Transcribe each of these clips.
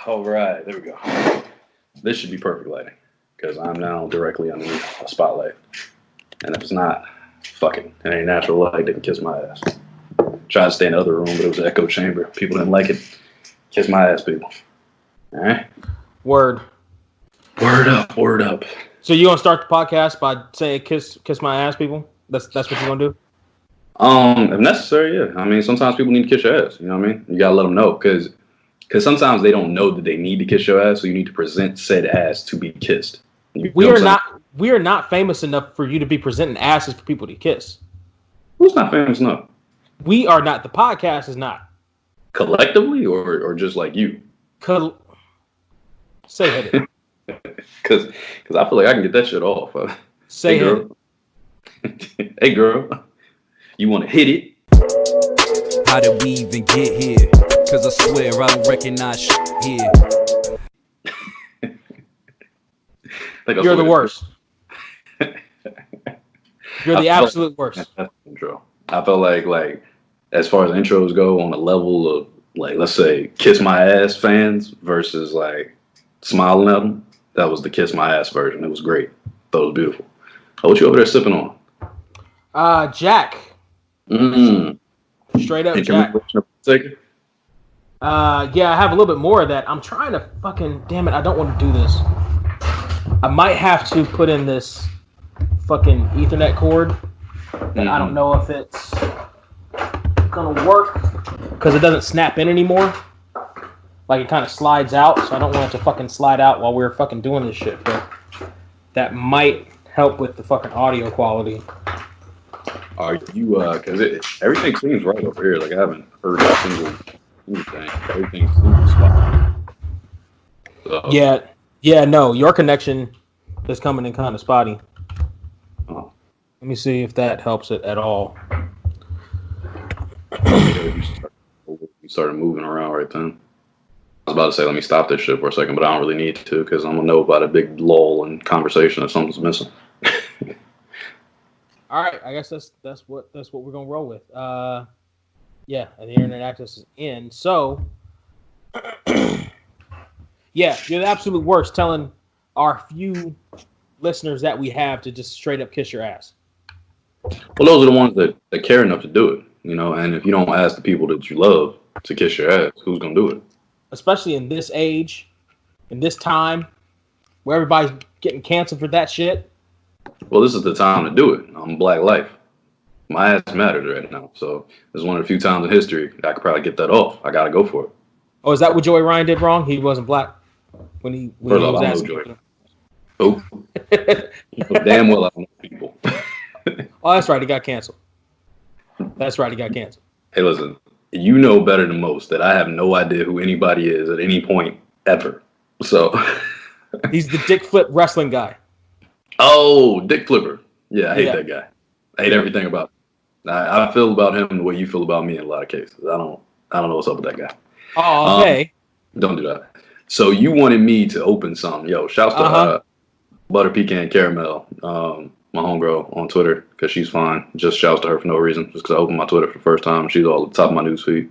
All right, there we go. This should be perfect lighting because I'm now directly underneath a spotlight. And if it's not, fuck it. It ain't natural light. They can kiss my ass. Tried to stay in the other room, but it was an echo chamber. People didn't like it. Kiss my ass, people. All right. Word. Word up. Word up. So you gonna start the podcast by saying kiss my ass, people? That's what you're gonna do? If necessary, yeah. I mean, sometimes people need to kiss your ass. You know what I mean? You gotta let them know because sometimes they don't know that they need to kiss your ass, so you need to present said ass to be kissed. We are not famous enough for you to be presenting asses for people to kiss. Who's not famous enough? We are not. The podcast is not. Collectively, or just like you? Say it. Because I feel like I can get that shit off. Say hey, girl. Hey, girl. You want to hit it? How did we even get here? Because I swear I don't recognize shit here. You're the worst. You're the absolute worst. That's the intro. I felt like as far as intros go, on a level of like, let's say, kiss my ass fans versus like smiling at them, that was the kiss my ass version. It was great. Thought it was beautiful. Oh, what you over there sipping on? Jack. Straight up Jack. Yeah, I have a little bit more of that. I'm trying to fucking, damn it, I don't want to do this. I might have to put in this fucking Ethernet cord. And I don't know if it's gonna work because it doesn't snap in anymore. Like it kind of slides out, so I don't want it to fucking slide out while we're fucking doing this shit. But that might help with the fucking audio quality. Are you, because everything seems right over here. Like I haven't heard a single anything. Everything seems spot. So. Yeah, no, your connection is coming in kind of spotty. Oh. Let me see if that helps it at all. You started moving around right then. I was about to say, let me stop this shit for a second, but I don't really need to because I'm going to know about a big lull in conversation if something's missing. All right, I guess that's what we're gonna roll with. Yeah, and the internet access is in. So, yeah, you're the absolute worst. Telling our few listeners that we have to just straight up kiss your ass. Well, those are the ones that care enough to do it, you know. And if you don't ask the people that you love to kiss your ass, who's gonna do it? Especially in this age, in this time, where everybody's getting canceled for that shit. Well, this is the time to do it. I'm Black Life. My ass matters right now. So it's one of the few times in history I could probably get that off. I got to go for it. Oh, is that what Joey Ryan did wrong? He wasn't black when he was asking. Oh, damn well I don't know people. Oh, that's right. He got canceled. Hey, listen. You know better than most that I have no idea who anybody is at any point ever. So he's the dick flip wrestling guy. Oh, Dick Flipper. Yeah, I hate that guy. I hate everything about him. I feel about him the way you feel about me in a lot of cases. I don't know what's up with that guy. Oh, okay. Don't do that. So you wanted me to open something. Yo, shouts to Butter Pecan Caramel, my homegirl on Twitter, because she's fine. Just shouts to her for no reason. Just because I opened my Twitter for the first time. She's all at the top of my newsfeed.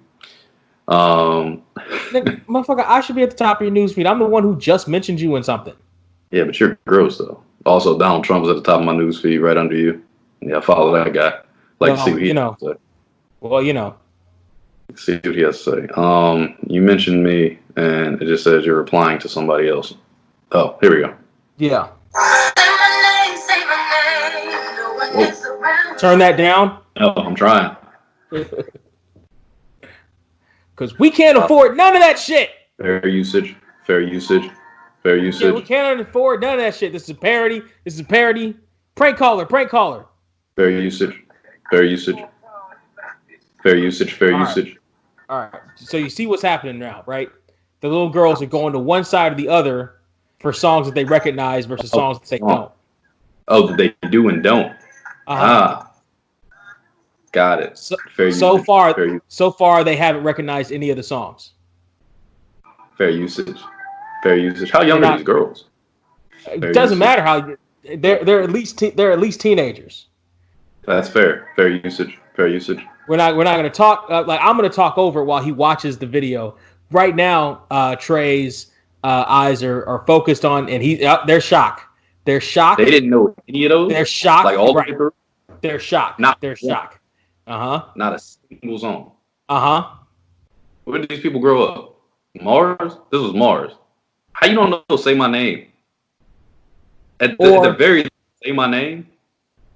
Motherfucker, I should be at the top of your newsfeed. I'm the one who just mentioned you in something. Yeah, but you're gross, though. Also, Donald Trump is at the top of my news feed, right under you. Yeah, I follow that guy. To see what he has to say. Well, you know. See what he has to say. You mentioned me, and it just says you're replying to somebody else. Oh, here we go. Yeah. Turn that down. Oh, I'm trying. Because we can't afford none of that shit. Fair usage. Yeah, we can't afford none of that shit. This is a parody. Prank caller. Fair usage. All right. So you see what's happening now, right? The little girls are going to one side or the other for songs that they recognize versus songs that they don't. Oh, that they do and don't. Got it. So far, they haven't recognized any of the songs. Fair usage. How young are these girls? It doesn't matter how they're at least teenagers. That's fair. Fair usage. We're not going to talk. I'm going to talk over while he watches the video. right now, Trey's eyes are focused on, and they're shocked. They're shocked. They didn't know any of those. They're shocked. Like all the right. way through. They're shocked. Not They're one. shocked. Uh-huh. Not a single song. Uh-huh. Where did these people grow up? Mars? This was Mars. How you don't know Say My Name? At the very least, Say My Name?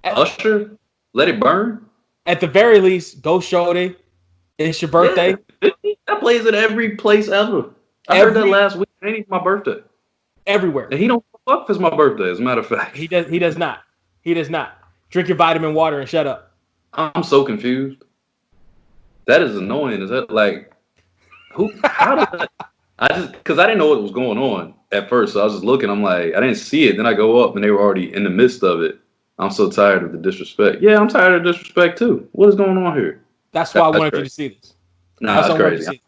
Usher? Let It Burn? At the very least, Go Shorty. It's your birthday. Yeah, that plays at every place ever. I heard that last week. It ain't even my birthday. Everywhere. And he don't fuck if it's my birthday, as a matter of fact. He does not. He does not. Drink your vitamin water and shut up. I'm so confused. That is annoying. Is that like who? How did that? Because I didn't know what was going on at first, so I was just looking. I'm like, I didn't see it. Then I go up, and they were already in the midst of it. I'm so tired of the disrespect. Yeah, I'm tired of disrespect too. What is going on here? That's why I wanted you to see this. Nah, that's crazy.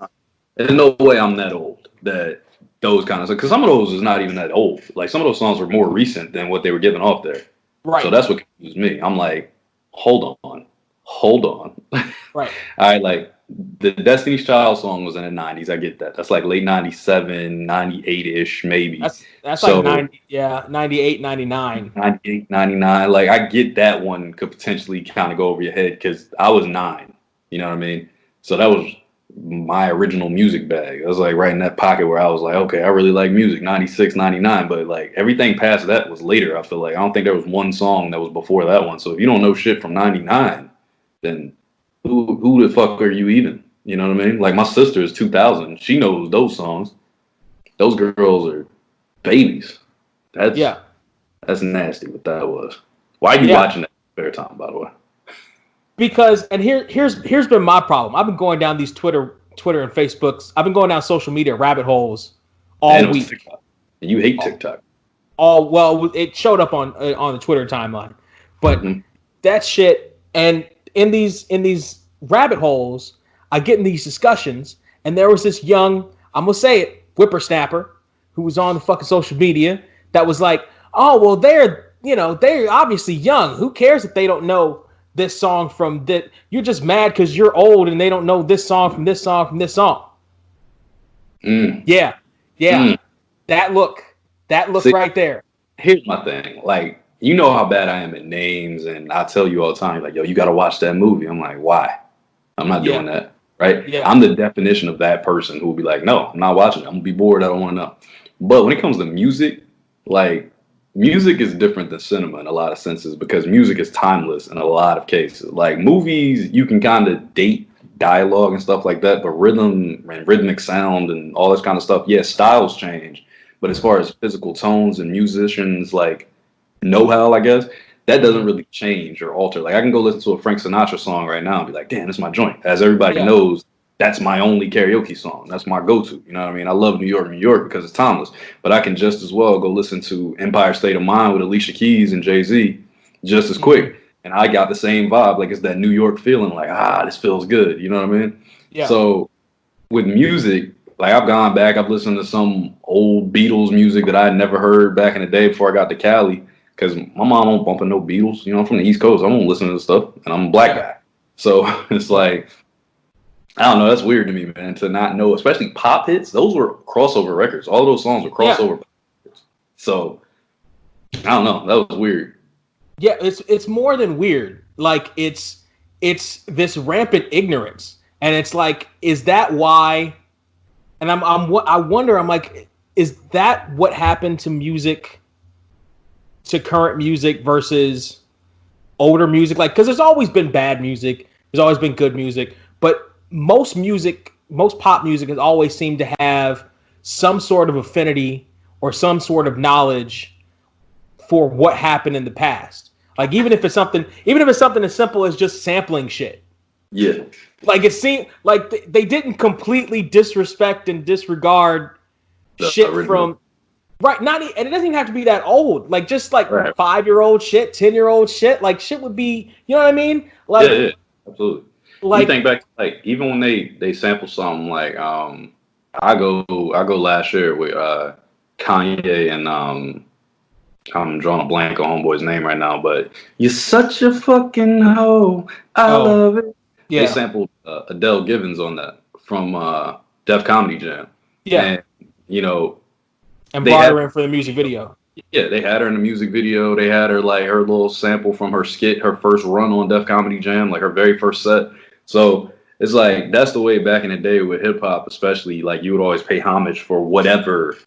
There's no way I'm that old that those kind of songs. Because some of those is not even that old. Like some of those songs were more recent than what they were giving off there. Right. So that's what confused me. I'm like, hold on. Right. All right, like the Destiny's Child song was in the 90s. I get that. That's like late 97, 98-ish maybe. That's so, like 98, 99. 98, 99. Like I get that one could potentially kind of go over your head because I was 9. You know what I mean? So that was my original music bag. I was like right in that pocket where I was like, okay, I really like music, 96, 99. But like everything past that was later. I feel like I don't think there was one song that was before that one. So if you don't know shit from 99, then who the fuck are you even? You know what I mean? Like my sister is 2000. She knows those songs. Those girls are babies. That's nasty what that was. Why are you watching that spare time, by the way? Because, and here's been my problem. I've been going down these Twitter and Facebooks. I've been going down social media rabbit holes all week. TikTok. And you hate TikTok. Well, it showed up on the Twitter timeline, but that shit. And in these rabbit holes, I get in these discussions, and there was this young, I'm gonna say it, whippersnapper who was on the fucking social media that was like, oh well, they're obviously young. Who cares if they don't know this song from that? You're just mad because you're old and they don't know this song from this song from this song. Yeah. That look See, right there. Here's my thing. Like, you know how bad I am at names, and I tell you all the time, like, yo, you got to watch that movie. I'm like, why? I'm not doing that, right? Yeah. I'm the definition of that person who will be like, no, I'm not watching it. I'm going to be bored. I don't want to know. But when it comes to music, like, music is different than cinema in a lot of senses because music is timeless in a lot of cases. Like, movies, you can kind of date dialogue and stuff like that, but rhythm and rhythmic sound and all this kind of stuff, yeah, styles change. But as far as physical tones and musicians, like, know-how, I guess, that doesn't really change or alter. Like, I can go listen to a Frank Sinatra song right now and be like, damn, this is my joint. As everybody knows, that's my only karaoke song. That's my go-to. You know what I mean? I love New York because it's timeless. But I can just as well go listen to Empire State of Mind with Alicia Keys and Jay-Z just as quick. And I got the same vibe. Like, it's that New York feeling like, this feels good. You know what I mean? Yeah. So with music, like, I've gone back. I've listened to some old Beatles music that I had never heard back in the day before I got to Cali. Because my mom don't bumping no Beatles. You know, I'm from the East Coast. I won't listen to this stuff. And I'm a black guy. So it's like, I don't know. That's weird to me, man, to not know, especially pop hits. Those were crossover records. All those songs were crossover records. So I don't know. That was weird. Yeah, it's more than weird. Like, it's this rampant ignorance. And it's like, is that why? And I wonder, I'm like, is that what happened to music, to current music versus older music? Like, because there's always been bad music, there's always been good music, but most pop music has always seemed to have some sort of affinity or some sort of knowledge for what happened in the past. Like, even if it's something as simple as just sampling shit. Yeah. Like, it seemed like they didn't completely disrespect and disregard shit original. From right. And it doesn't even have to be that old. Like, just like 5-year-old shit, 10-year-old shit. Like, shit would be, you know what I mean? Like, yeah, absolutely. Like, you think back to, like, even when they sample something like I go last year with Kanye and I'm drawing a blank on homeboy's name right now, but you're such a fucking hoe. I love it. Yeah. They sampled Adele Givens on that from Def Comedy Jam. Yeah. And, you know, And brought her in for the music video. Yeah, they had her in the music video. They had her like her little sample from her skit, her first run on Def Comedy Jam, like her very first set. So it's like that's the way back in the day with hip hop, especially like you would always pay homage for whatever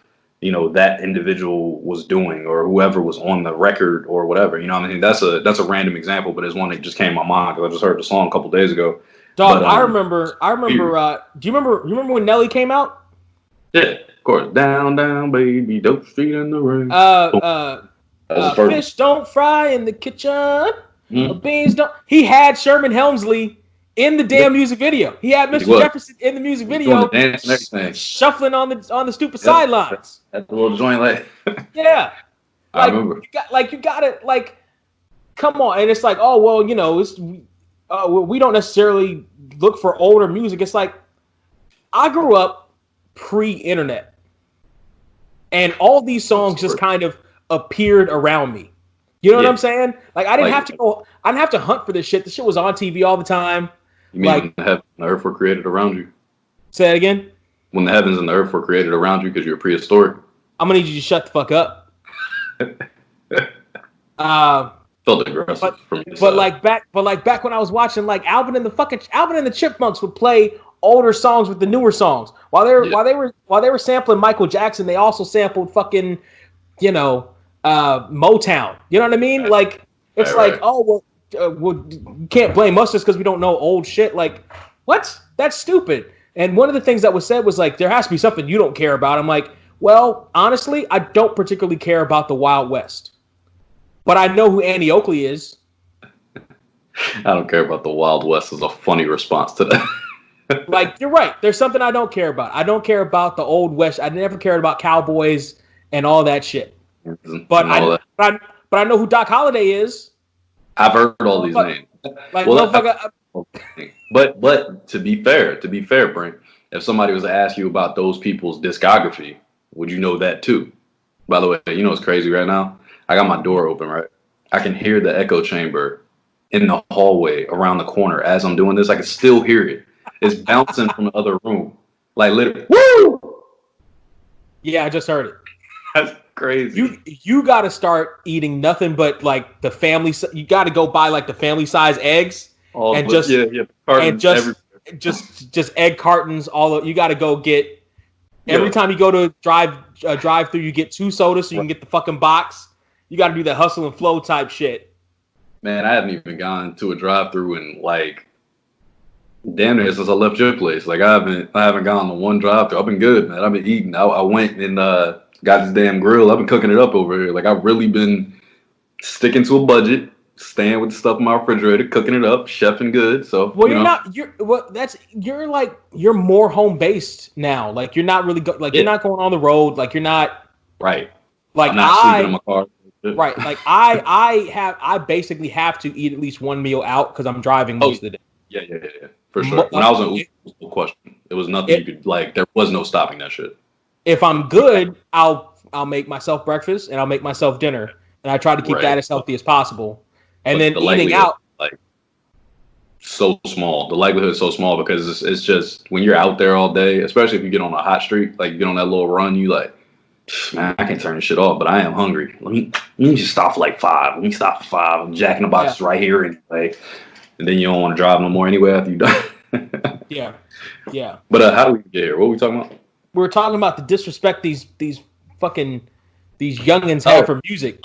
that individual was doing or whoever was on the record or whatever. You know what I mean? That's a random example, but it's one that just came to my mind because I just heard the song a couple days ago. Dog, but, I remember. Do you remember when Nelly came out? Yeah, of course. Down, down, baby, dope street in the rain. Fish don't fry in the kitchen. Beans don't. He had Sherman Helmsley in the damn music video. He had Mr. Jefferson in the music video, shuffling on the stupid sidelines. That's the little joint, like. Yeah, I remember. You got it. Like, come on, and it's like, oh well, it's we don't necessarily look for older music. It's like I grew up pre-internet, and all these songs just kind of appeared around me. You know what I'm saying? Like I didn't have to go. I didn't have to hunt for this shit. This shit was on TV all the time. You mean when the heavens and the earth were created around you? Say that again. When the heavens and the earth were created around you because you're prehistoric. I'm gonna need you to shut the fuck up. Felt aggressive but like back when I was watching, like Alvin and the Chipmunks would play older songs with the newer songs while they were sampling Michael Jackson. They also sampled fucking Motown. You know what I mean? Like it's oh well, you can't blame us just because we don't know old shit. Like what? That's stupid. And one of the things that was said was like there has to be something you don't care about. I'm like, well, honestly, I don't particularly care about the Wild West. But I know who Annie Oakley is. I don't care about the Wild West is a funny response to that. Like, you're right. There's something I don't care about. I don't care about the Old West. I never cared about cowboys and all that shit. But I know who Doc Holliday is. I've heard all these names. Like, but to be fair, Brent, if somebody was to ask you about those people's discography, would you know that too? By the way, it's crazy right now? I got my door open, right? I can hear the echo chamber in the hallway around the corner. As I'm doing this, I can still hear it. It's bouncing from the other room. Like literally. Woo! Yeah, I just heard it. That's crazy. You got to start eating nothing but like the family. You got to go buy like the family size eggs just egg cartons. You got to go get every time you go to drive through. You get 2 sodas so you can get the fucking box. You got to do that hustle and flow type shit. Man, I haven't even gone to a drive-through in like damn near since I left your place. Like I haven't gone to one drive-through. I've been good, man. I've been eating. I went and got this damn grill. I've been cooking it up over here. Like I've really been sticking to a budget, staying with the stuff in my refrigerator, cooking it up, chefing good. So you're more home based now. Like you're not really you're not going on the road. Like you're not right. Like I'm not sleeping in my car. Right. Like I basically have to eat at least one meal out because I'm driving most of the day. Yeah. For sure. When I was in Uber, it was no question. It was nothing you could like. There was no stopping that shit. If I'm good, I'll make myself breakfast and I'll make myself dinner, and I try to keep that as healthy as possible. And then eating out, like so small. The likelihood is so small because it's just when you're out there all day, especially if you get on a hot streak, like you get on that little run, you like, man, I can't turn this shit off, but I am hungry. Let me just stop for like 5. Let me stop for 5. I'm jacking the boxes right here anyway. And then you don't want to drive no more anyway after you're done. Yeah. But how do we get here? What are we talking about? We were talking about the disrespect these youngins have for music.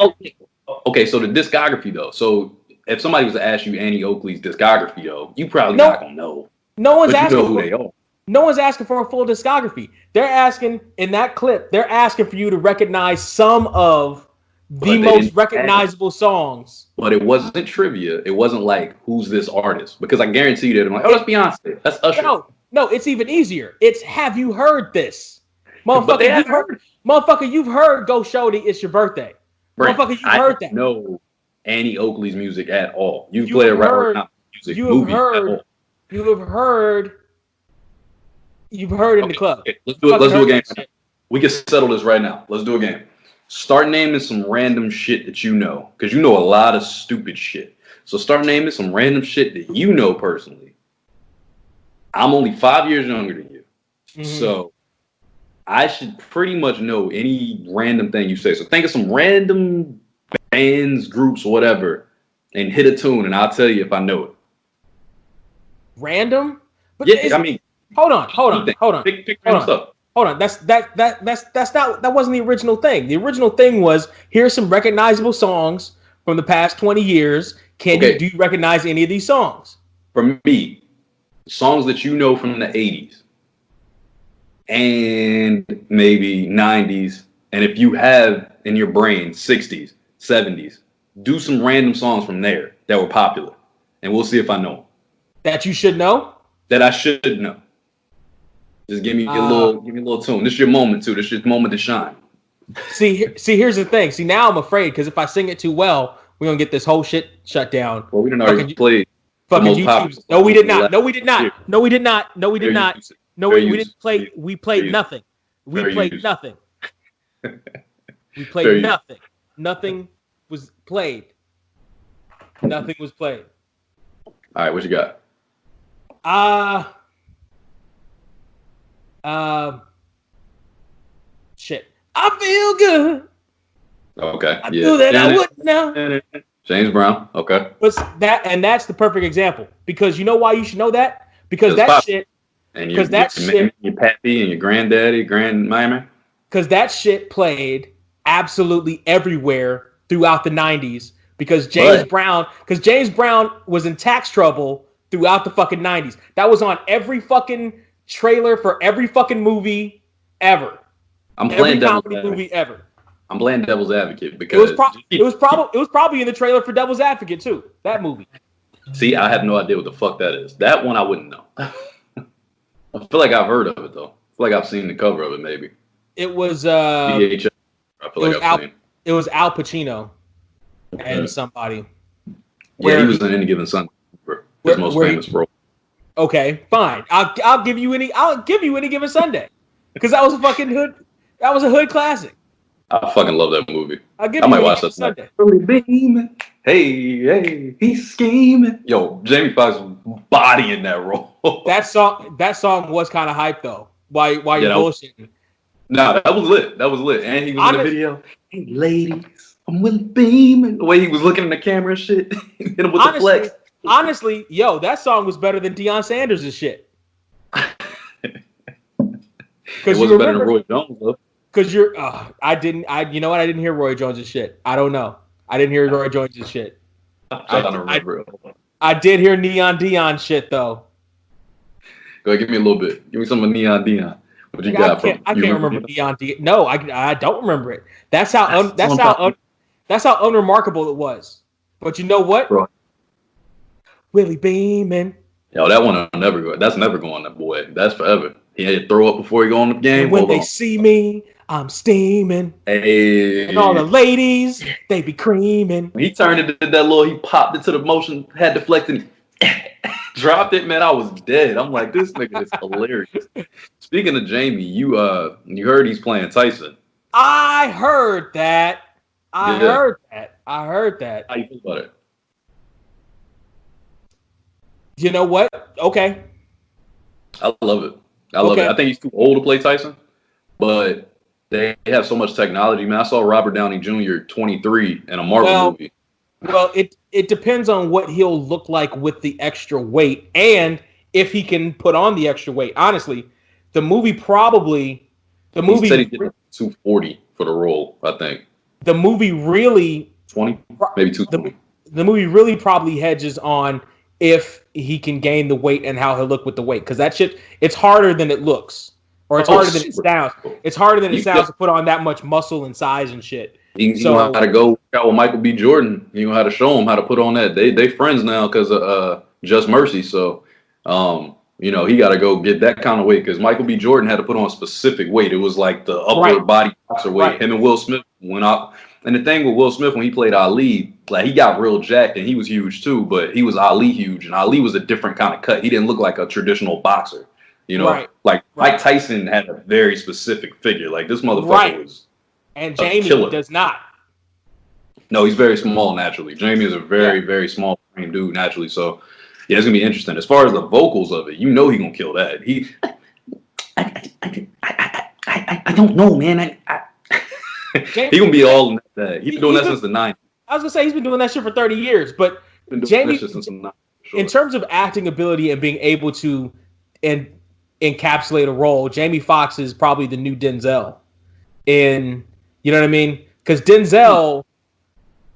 Okay, so the discography though. So if somebody was to ask you Annie Oakley's discography though, you probably not gonna know. No one's asking you know who they are. No one's asking for a full discography. They're asking in that clip. They're asking for you to recognize some of the most recognizable songs. But it wasn't trivia. It wasn't like who's this artist, because I guarantee you they're like, oh, that's Beyonce. That's Usher. No, it's even easier. It's have you heard this, motherfucker? You've heard Go Shorty, It's Your Birthday. Brent, motherfucker, you've heard that. No, Annie Oakley's music at all. You play a rapper music. You've heard in the club. Okay, let's do a game. We can settle this right now. Let's do a game. Start naming some random shit that you know, because you know a lot of stupid shit. So start naming some random shit that you know personally. I'm only 5 years younger than you. So I should pretty much know any random thing you say. So think of some random bands, groups, whatever, and hit a tune, and I'll tell you if I know it. Random? But Yeah, I mean, hold on. Pick random stuff. Hold on. That's not that wasn't the original thing. The original thing was here's some recognizable songs from the past 20 years. Do you recognize any of these songs? For me, songs that you know from the 80s and maybe 90s, and if you have in your brain 60s, 70s, do some random songs from there that were popular, and we'll see if I know them. That you should know? That I should know. Just give me a little tune. This is your moment too. This is your moment to shine. See, here's the thing. See, now I'm afraid because if I sing it too well, we're gonna get this whole shit shut down. Well, we didn't already play. Fucking YouTube. No, we did not. No, we did not. No, we did not. No, we did not. No, we didn't play. We played nothing. We played nothing. We played nothing. Nothing was played. Nothing was played. All right, what you got? Shit. I feel good. Okay. I knew that I wouldn't know. James Brown. Okay. But that's the perfect example because you know why you should know that? Because that shit. And your pappy and your granddaddy, grandmammy. Because that shit played absolutely everywhere throughout the 90s. Because James Brown was in tax trouble throughout the fucking 90s. That was on every fucking trailer for every fucking movie ever. Every comedy movie ever. I'm playing devil's advocate because it was probably in the trailer for Devil's Advocate too. That movie. See, I have no idea what the fuck that is. That one I wouldn't know. I feel like I've heard of it though. I feel like I've seen the cover of it maybe. It was VHS. I feel like I've seen. It was Al Pacino and somebody. Yeah, he was in Any Given Sunday. His most famous role. Okay, fine. I'll give you Any Given Sunday because that was a fucking hood. That was a hood classic. I fucking love that movie. I might watch that Sunday. Hey, he's scheming. Yo, Jamie Foxx bodying that role. That song was kind of hype though. Why you bullshitting? Nah, that was lit. And he was in the video. Hey, ladies, I'm Willie Beeman. The way he was looking in the camera and shit. Hit him with the flex. Honestly, yo, that song was better than Deion Sanders' shit. It wasn't better than Roy Jones though. Because you know what? I didn't hear Roy Jones' shit. I don't know. I didn't hear Roy Jones' shit. I don't remember it. I did hear Neon Dion shit though. Go ahead, give me a little bit. Give me some of Neon Dion. What you got? I can't remember Neon Dion. No, I don't remember it. That's how unremarkable it was. But you know what? Bro. Willie Beeman. Yo, that one will never go. That's never going that boy. That's forever. He had to throw up before he go on the game. And when they see me, I'm steaming. Hey. And all the ladies, they be creaming. When he turned it to that little, he popped it to the motion, had deflected, and he dropped it, man. I was dead. I'm like, this nigga is hilarious. Speaking of Jamie, you heard he's playing Tyson. I heard that. I heard that. How you feel about it? You know what? Okay. I love it. I love it. I think he's too old to play Tyson, but they have so much technology. Man, I saw Robert Downey Jr. 23 in a Marvel movie. Well, it depends on what he'll look like with the extra weight and if he can put on the extra weight. Honestly, the movie he said he did 240 for the role, I think. The movie really 20, maybe 220. The movie really probably hedges on if he can gain the weight and how he'll look with the weight. Because that shit, it's harder than it looks. Or it's harder than it sounds. It's harder than it sounds to put on that much muscle and size and shit. You know how to go out with Michael B. Jordan. You know how to show him how to put on that. They friends now because of Just Mercy. So, he got to go get that kind of weight because Michael B. Jordan had to put on a specific weight. It was like the upper body boxer weight. Right. Him and Will Smith went up. And the thing with Will Smith, when he played Ali, like he got real jacked and he was huge too, but he was Ali huge. And Ali was a different kind of cut. He didn't look like a traditional boxer. Mike Tyson had a very specific figure. Like this motherfucker was. And Jamie does not. No, he's very small naturally. Jamie is a very, very small frame dude naturally. So, yeah, it's going to be interesting. As far as the vocals of it, he's going to kill that. I don't know, man. He gonna be all in that. He's been doing that since the 90s. I was gonna say he's been doing that shit for 30 years, but Jamie, since the 90s, sure. In terms of acting ability and being able to encapsulate a role, Jamie Foxx is probably the new Denzel. You know what I mean? Because Denzel,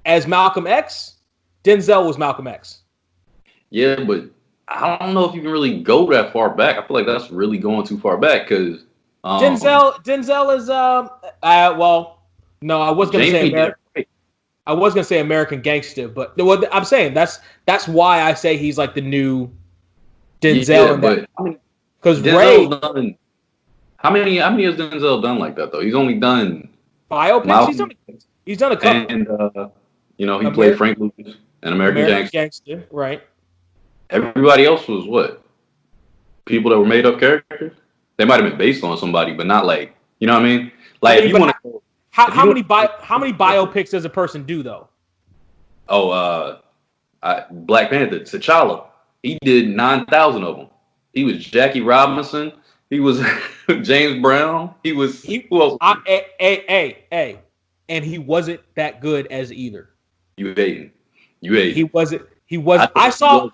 as Malcolm X, Denzel was Malcolm X. Yeah, but I don't know if you can really go that far back. I feel like that's really going too far back because Denzel is well, no, I was gonna say American. I was gonna say American Gangster, but what I'm saying that's why I say he's like the new Denzel. Yeah, because Ray. How many has Denzel done like that though? He's only done biopics. He's done a couple. And he played Frank Lucas and American Gangster, right? Everybody else was what? People that were made up characters. They might have been based on somebody, but not like, you know what I mean? Like, if you want to. How many biopics does a person do though? Oh, Black Panther, T'Challa. He did 9,000 of them. He was Jackie Robinson. He was James Brown. Who else? And he wasn't that good as either. You hating. He wasn't. I saw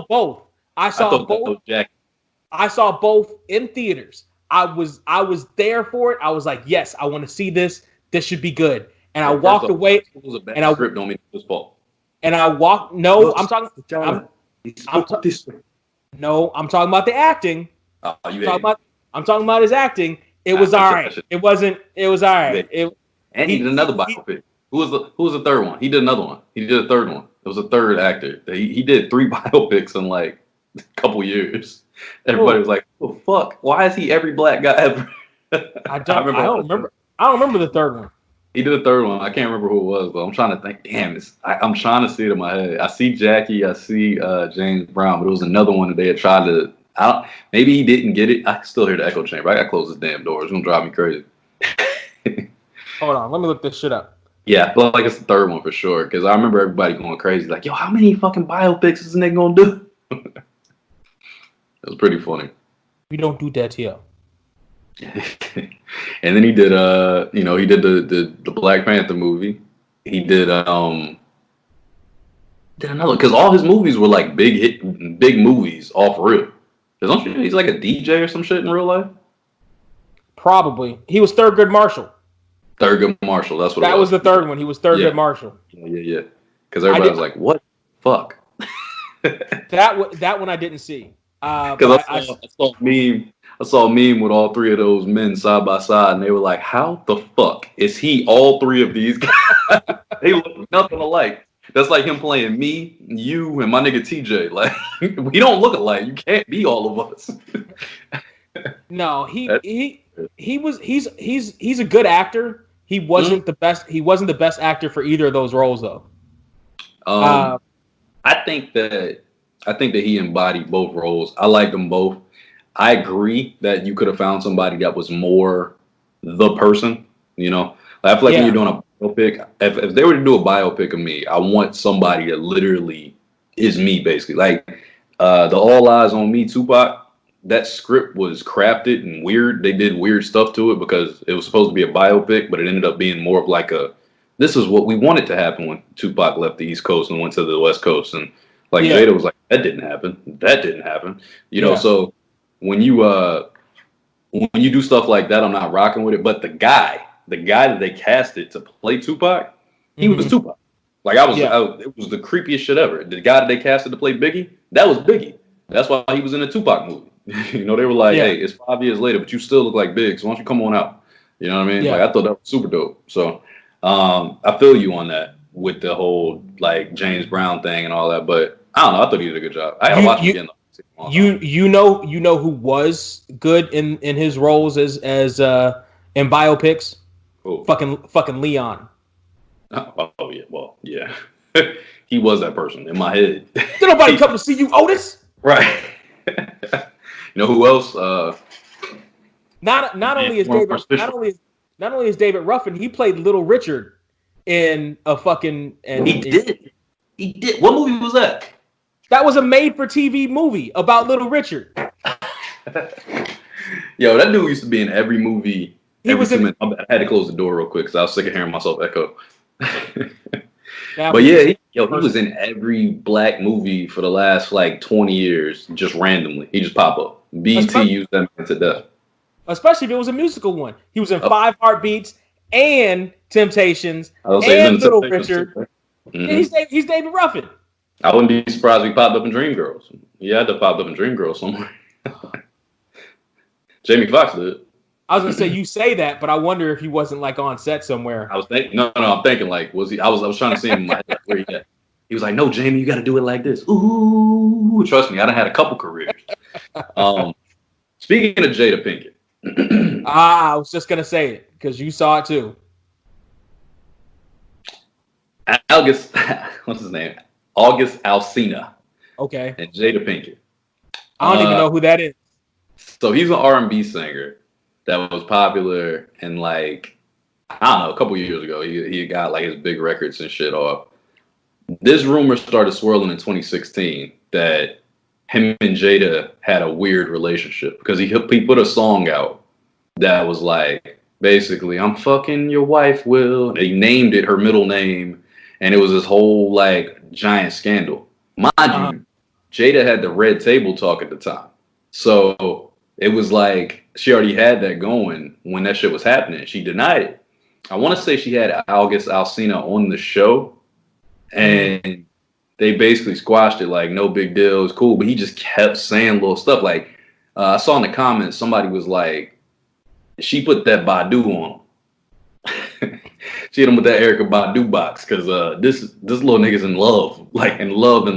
both. I saw both in theaters. I was there for it. I was like, yes, I want to see this. This should be good. And I walked away. It was a bad script. Don't mean it's fault. And I walked. No, I'm talking. I'm talking about the acting. I'm talking about his acting. It was all right. It was all right. And he did another biopic. Who was the third one? He did another one. He did a third one. It was a third actor. He did 3 biopics in like a couple years. Everybody was like, "Oh fuck! Why is he every black guy ever?" I don't remember. I don't remember the third one. He did a third one. I can't remember who it was, but I'm trying to think. Damn, I'm trying to see it in my head. I see Jackie. I see James Brown, but it was another one that they had tried to. Maybe he didn't get it. I can still hear the echo chamber. I gotta close this damn door. It's gonna drive me crazy. Hold on, let me look this shit up. Yeah, I feel like it's the third one for sure. Because I remember everybody going crazy, like, "Yo, how many fucking biopics is this nigga gonna do?" It was pretty funny. We don't do that here. And then he did he did the Black Panther movie. He did another, because all his movies were like big movies off real. Don't you know he's like a DJ or some shit in real life? Probably. He was Thurgood Marshall. Thurgood Marshall, that's what that was the third one. He was Thurgood Marshall. Yeah. Because everybody was like, "What the fuck?" That one I didn't see. Because I saw a meme with all 3 of those men side by side, and they were like, "How the fuck is he all 3 of these guys?" They look nothing alike. That's like him playing me, you, and my nigga TJ. Like, we don't look alike. You can't be all of us. No, he's a good actor. He wasn't the best. He wasn't the best actor for either of those roles, though. I think that he embodied both roles. I liked them both. I agree that you could have found somebody that was more the person. You know, I feel like when you're doing a biopic, if they were to do a biopic of me, I want somebody that literally is me, basically. Like the All Eyes on Me, Tupac. That script was crafted and weird. They did weird stuff to it because it was supposed to be a biopic, but it ended up being more of like this is what we wanted to happen when Tupac left the East Coast and went to the West Coast. And like Jada was like, that didn't happen. You know, so when you do stuff like that, I'm not rocking with it. But the guy that they casted to play Tupac, he was Tupac. Like it was the creepiest shit ever. The guy that they casted to play Biggie, that was Biggie. That's why he was in the Tupac movie. You know, they were like, "Hey, it's 5 years later, but you still look like Big. So why don't you come on out?" You know what I mean? Like, I thought that was super dope. So I feel you on that with the whole like James Brown thing and all that. But I don't know. I thought he did a good job. I gotta watch him again. You know who was good in his roles as in biopics? Cool. Fucking Leon. Oh yeah, well yeah, he was that person in my head. Did nobody come to see you, Otis? Right. You know who else? Not only is David Ruffin, he played Little Richard in a fucking. And he did. What movie was that? That was a made-for-TV movie about Little Richard. Yo, that dude used to be in every movie. He Every was 2 in. minutes. I had to close the door real quick because I was sick of hearing myself echo. That But was yeah, his he first- was in every black movie for the last like 20 years, just randomly. He just pop up. BT Especially- used that man to death. especially if it was a musical one. He was in Oh. 5 Heartbeats and Temptations I was saying and Little Richard. Mm-hmm. Yeah, he's David Ruffin. I wouldn't be surprised if he popped up in Dreamgirls. He had to pop up in Dreamgirls somewhere. Jamie Foxx did. I was gonna say you say that, but I wonder if he wasn't like on set somewhere. I was thinking, no, I'm thinking like, was he? I was trying to see him in my head, like, where he at. He was like, no, Jamie, you got to do it like this. Ooh, trust me, I done had a couple careers. Speaking of Jada Pinkett, I was just gonna say it because you saw it too. August, what's his name? August Alsina Okay, and Jada Pinkett. I don't even know who that is. So he's an R&B singer that was popular in like, I don't know, a couple years ago. He got like his big records and shit off. This rumor started swirling in 2016 that him and Jada had a weird relationship because he put a song out that was like, basically, I'm fucking your wife, Will. And he named it her middle name, and it was this whole like giant scandal. Mind you, Jada had the Red Table Talk at the time. So it was like she already had that going when that shit was happening. She denied it. I want to say she had August Alsina on the show, and they basically squashed it like no big deal, it's cool. But he just kept saying little stuff. Like I saw in the comments, somebody was like, she put that Badu on him. She hit him with that Erykah Badu box because this little nigga's in love, like in love,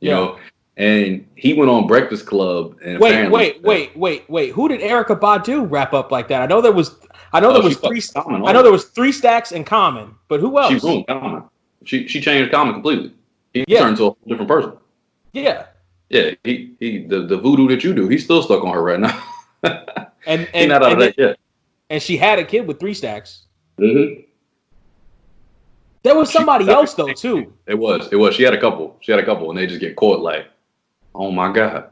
you know. And he went on Breakfast Club and wait. Who did Erykah Badu wrap up like that? I know there was there was 3 stacks in Common, but who else? She ruined Common. She changed Common completely. He turned into a different person. Yeah. Yeah, the voodoo that you do, he's still stuck on her right now. and he's not out of that yet. And she had a kid with 3 stacks. Mm-hmm. There was somebody else though too. It was. She had a couple, and they just get caught like, oh my God,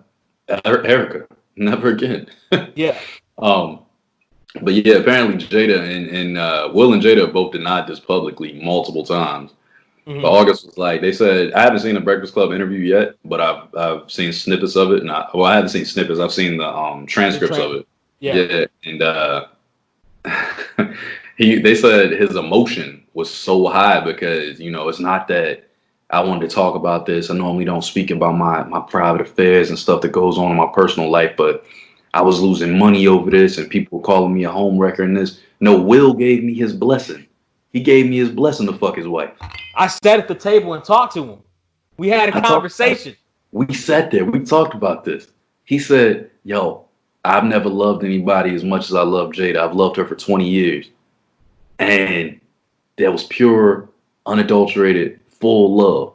Erykah, never again. Yeah. But yeah, apparently Jada and Will and Jada both denied this publicly multiple times. Mm-hmm. But August was like, they said, I haven't seen the Breakfast Club interview yet, but I've seen snippets of it, and I haven't seen snippets. I've seen the transcripts of it. Yeah, and they said his emotion was so high because it's not that I wanted to talk about this. I normally don't speak about my private affairs and stuff that goes on in my personal life, but I was losing money over this, and people were calling me a homewrecker and this. No, Will gave me his blessing. He gave me his blessing to fuck his wife. I sat at the table and talked to him. We had a conversation. We sat there. We talked about this. He said, yo, I've never loved anybody as much as I love Jada. I've loved her for 20 years. And that was pure, unadulterated, full love.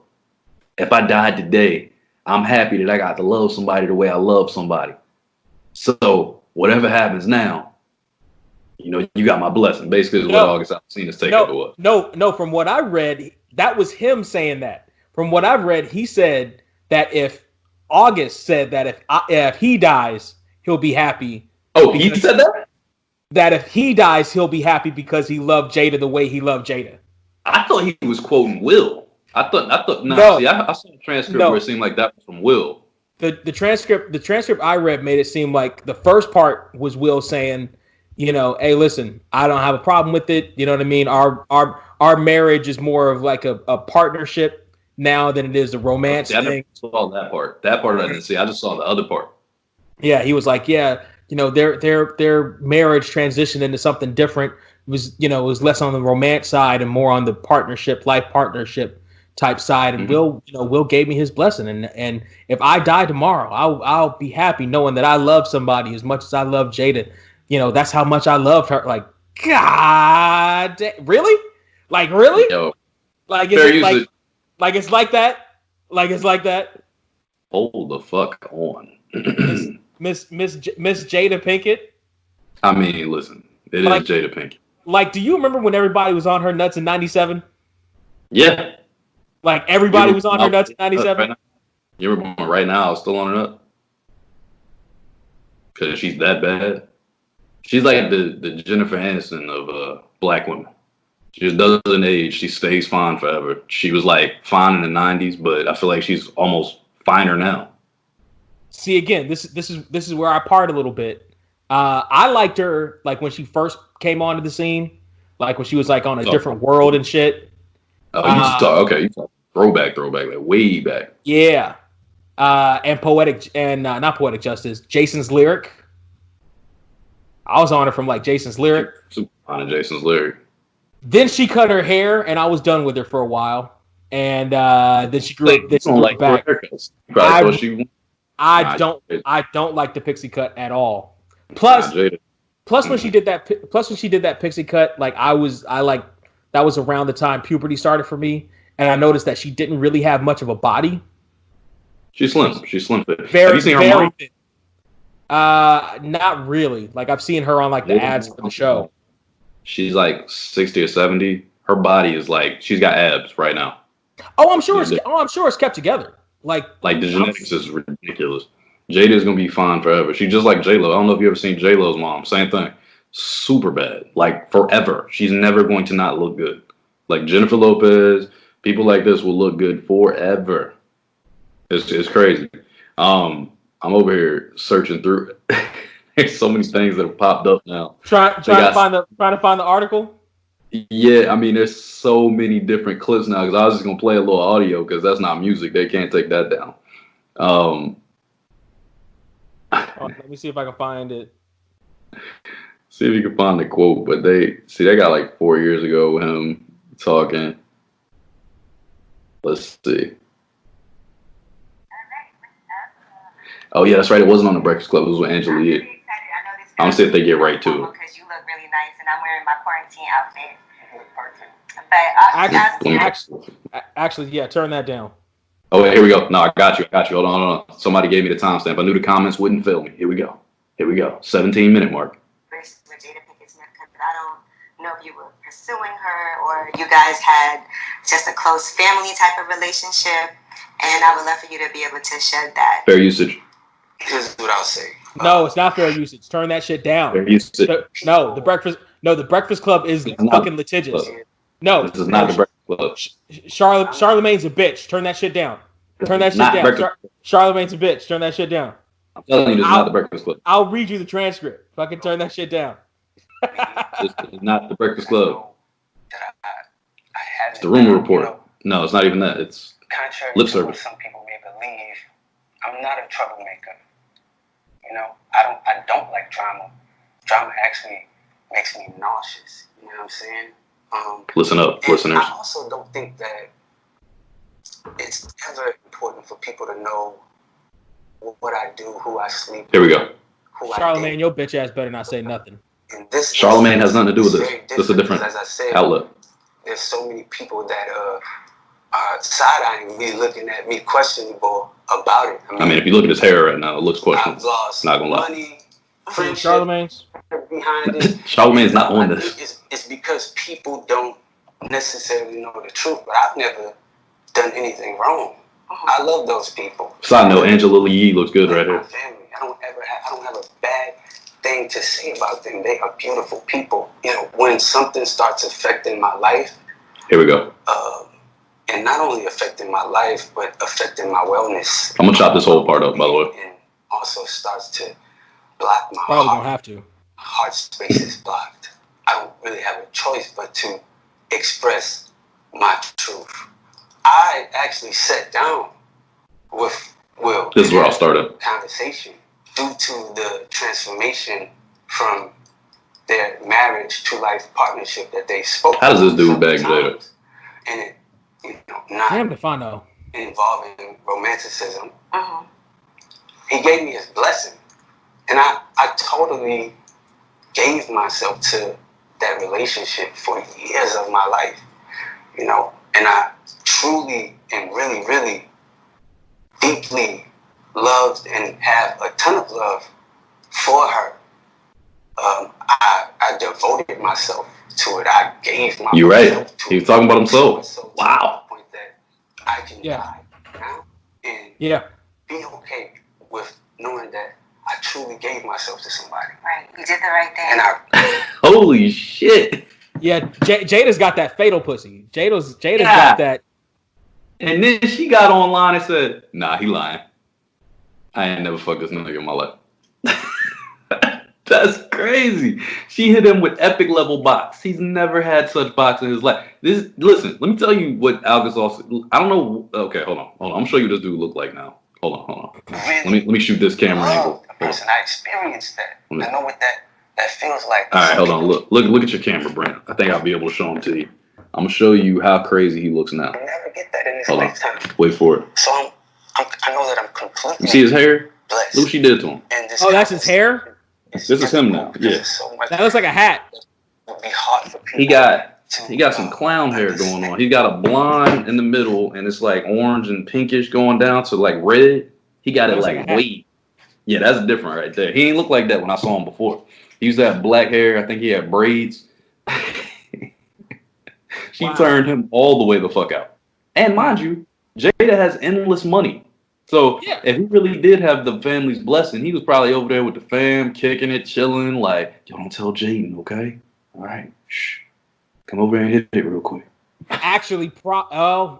If I died today, I'm happy that I got to love somebody the way I love somebody. So whatever happens now, you got my blessing. Basically, is what August Alsina's takeover was. No. From what I read, that was him saying that. From what I've read, he said that if August said that if he dies, he'll be happy. Oh, he said that? That if he dies, he'll be happy because he loved Jada the way he loved Jada. I thought he was quoting Will. I thought. No. See, I saw a transcript where it seemed like that was from Will. The transcript I read made it seem like the first part was Will saying, hey, listen, I don't have a problem with it. You know what I mean? Our marriage is more of like a partnership now than it is a romance thing. I never saw that part. That part I didn't see. I just saw the other part. Yeah, he was like, yeah, their marriage transitioned into something different. It was less on the romance side and more on the life partnership type side. And Will gave me his blessing. And if I die tomorrow, I'll be happy knowing that I love somebody as much as I love Jada. That's how much I loved her. Like, God, really? Like, really? Yo, like, it's like that? Like, it's like that? Hold the fuck on. Miss Jada Pinkett? I mean, listen, it is Jada Pinkett. Like, do you remember when everybody was on her nuts in 97? Yeah. Like, everybody was on her nuts in 97? You remember right now, I was still on her nut? Because she's that bad. She's like the Jennifer Aniston of black women. She just doesn't age. She stays fine forever. She was like fine in the '90s, but I feel like she's almost finer now. See, again, this is where I part a little bit. I liked her like when she first came onto the scene, like when she was like on a different world and shit. Oh, you talk throwback, like way back. Yeah, and not poetic justice. Jason's Lyric. I was on her from like Jason's Lyric. Super fine in Jason's Lyric. Then she cut her hair, and I was done with her for a while. And then she grew. Then she grew back. I don't like the pixie cut at all. Plus when she did that pixie cut, like that was around the time puberty started for me, and I noticed that she didn't really have much of a body. She's slim. She's slim fit. Have you seen her mom? Not really. Like I've seen her on like the ads for the show. She's like 60 or 70. Her body is like she's got abs right now. Oh, I'm sure it's kept together. Like the genetics is ridiculous. Jada is gonna be fine forever. She's just like J-Lo. I don't know if you ever seen J-Lo's mom. Same thing. Super bad. Like forever. She's never going to not look good. Like Jennifer Lopez, people like this will look good forever. It's crazy. I'm over here searching through. There's so many things that have popped up now. Trying to find the article. Yeah, I mean, there's so many different clips now. Because I was just gonna play a little audio because that's not music. They can't take that down. Let me see if I can find it. See if you can find the quote. But they got like 4 years ago with him talking. Let's see. Oh yeah, that's right. It wasn't on the Breakfast Club. It was with Angela Yee. I'm gonna see if they get right to it. Because you look really nice, and I'm wearing my quarantine outfit. But actually, yeah, turn that down. Oh, here we go. No, I got you. Hold on. Somebody gave me the timestamp. I knew the comments wouldn't fail me. Here we go. 17-minute mark. I don't know if you were pursuing her or you guys had just a close family type of relationship, and I would love for you to be able to shed that. Fair usage. Here's what I'll say. No, it's not fair usage. Turn that shit down. Fair usage. No, the Breakfast Club is fucking litigious. No, this is not the Breakfast Club. Charlamagne's a bitch. Turn that shit down. Turn that shit down. Charlamagne's a bitch. Turn that shit down. I'm telling you, this is not the Breakfast Club. I'll read you the transcript. Fucking turn that shit down. This is not the Breakfast Club. It's the rumor report. No, it's not even that. It's lip service. Some people may believe I'm not a troublemaker. I don't like drama. Drama actually makes me nauseous. You know what I'm saying? Listen up, listeners. I also don't think that it's ever important for people to know what I do, who I sleep with. Here we go. Charlamagne, your bitch ass better not say nothing. Charlamagne has nothing to do with this. This is a different outlet. There's so many people that are side-eyeing me, looking at me questionable about it. I mean, if you look at his hair right now, it looks questionable. I've lost not gonna money, friendship Charlamagne's behind it. Charlamagne's not on this. It's because people don't necessarily know the truth, but I've never done anything wrong. I love those people. Side note, Angela Yee looks good right here. My family. I don't have a bad thing to say about them. They are beautiful people. When something starts affecting my life. Here we go. And not only affecting my life, but affecting my wellness. I'm gonna chop this whole part up, by the way. And also starts to block my Probably heart. Don't have to. Heart space is blocked. I don't really have a choice but to express my truth. I actually sat down with Will. This is where I'll start it. Conversation due to the transformation from their marriage to life partnership that they spoke. How does this dude bag Jada? And it, not Damn if I know. Involving romanticism. He gave me his blessing, and I totally gave myself to that relationship for years of my life, and I truly and really, really deeply loved and have a ton of love for her. I devoted myself to it. I gave myself. You're right. He was talking about himself. Wow. To the point that I can die now and be okay with knowing that I truly gave myself to somebody. Right. You did the right thing. And Holy shit. Yeah, Jada's got that fatal pussy. Jada's got that. And then she got online and said, "Nah, he lying. I ain't never fucked this nigga in my life." That's crazy. She hit him with epic level box. He's never had such box in his life. Listen, let me tell you what Algasol. I don't know. Okay, hold on. I'm gonna show you what this dude look like now. Hold on. really Let me shoot this camera angle. the person. I experienced that. I know what that feels like. All right, hold on. Look at your camera, Brent. I think I'll be able to show him to you. I'm gonna show you how crazy he looks now. I never get that in this Hold lifetime. on. Wait for it. So I know that I'm completely. You see his hair? Blessed. Look what she did to him. And this That's his hair? This is him now. Yeah. So much That looks like a hat. would be hard for people. He got some clown hair going on. He got a blonde in the middle, and it's like orange and pinkish going down to like red. He got it like wavy. Yeah, that's different right there. He ain't look like that when I saw him before. He used to have black hair. I think he had braids. She turned him all the way the fuck out. And mind you, Jada has endless money. So if he really did have the family's blessing, he was probably over there with the fam, kicking it, chilling, like, yo, don't tell Jaden, okay? All right. Shh. Come over here and hit it real quick. Actually, yeah.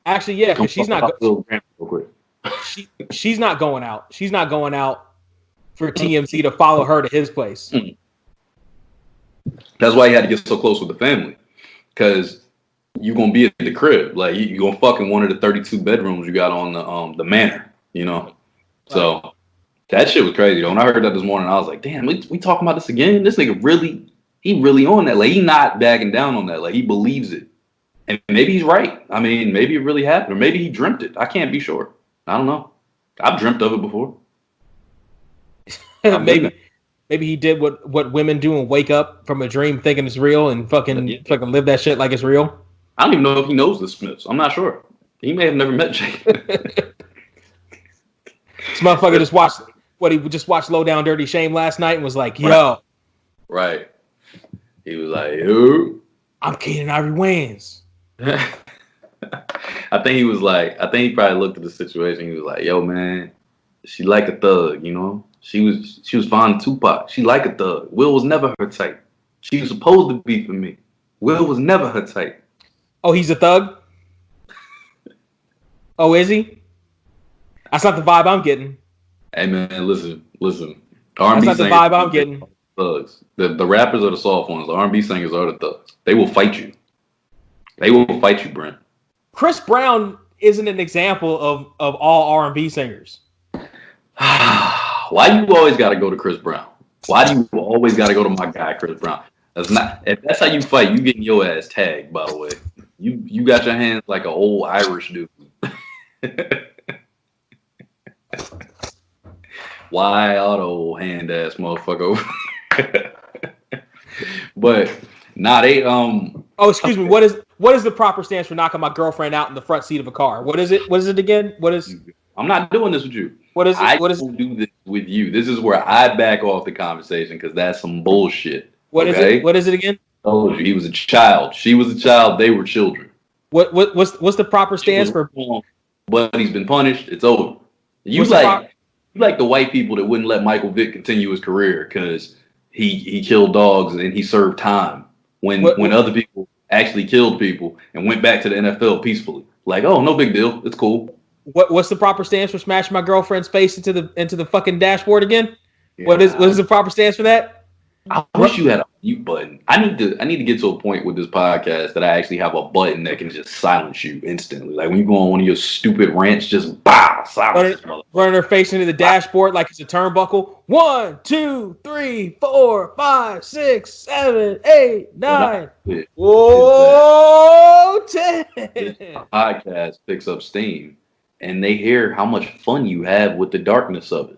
Actually, yeah, because she's not. She's not going out. She's not going out for TMZ to follow her to his place. That's why he had to get so close with the family, because you're gonna be at the crib, like you're gonna fuck in one of the 32 bedrooms you got on the manor, you know. So that shit was crazy though. When I heard that this morning, I was like, damn, we talking about this again? This nigga really on that. Like, he not backing down on that. Like, he believes it. And maybe he's right. I mean, maybe it really happened, or maybe he dreamt it. I can't be sure. I don't know. I've dreamt of it before. Maybe he did what women do and wake up from a dream thinking it's real and fucking live that shit like it's real. I don't even know if he knows the Smiths. I'm not sure. He may have never met Jake. This motherfucker just watched Low Down Dirty Shame last night and was like, yo. Right. He was like, yo. I'm Keenan Ivory Wayans. I think he probably looked at the situation. He was like, yo, man, she like a thug, you know? She was fond of Tupac. She like a thug. Will was never her type. She was supposed to be for me. Will was never her type. Oh, he's a thug? Oh, is he? That's not the vibe I'm getting. Hey, man, listen. R&B That's not the vibe I'm getting. Thugs. The rappers are the soft ones. The R&B singers are the thugs. They will fight you. They will fight you, Brent. Chris Brown isn't an example of all R&B singers. Why you always got to go to Chris Brown? Why do you always got to go to my guy, Chris Brown? If that's how you fight, you getting your ass tagged, by the way. You got your hands like an old Irish dude. Why auto hand ass motherfucker? But they Oh, excuse me. What is the proper stance for knocking my girlfriend out in the front seat of a car? What is it? What is it again? I'm not doing this with you. What is it? I don't do this with you. This is where I back off the conversation because that's some bullshit. What is it? What is it again? Oh, he was a child. She was a child. They were children. What's the proper stance for? But he's been punished. It's over. You like the white people that wouldn't let Michael Vick continue his career because he killed dogs and he served time when other people actually killed people and went back to the NFL peacefully. Like, oh, no big deal. It's cool. What's the proper stance for smashing my girlfriend's face into the fucking dashboard again? Yeah. What is the proper stance for that? I wish you had a mute button. I need to get to a point with this podcast that I actually have a button that can just silence you instantly. Like when you go on one of your stupid rants, just silence. Running her face into the dashboard like it's a turnbuckle. 1, 2, 3, 4, 5, 6, 7, 8, 9. Whoa, 10. Podcast picks up steam, and they hear how much fun you have with the darkness of it.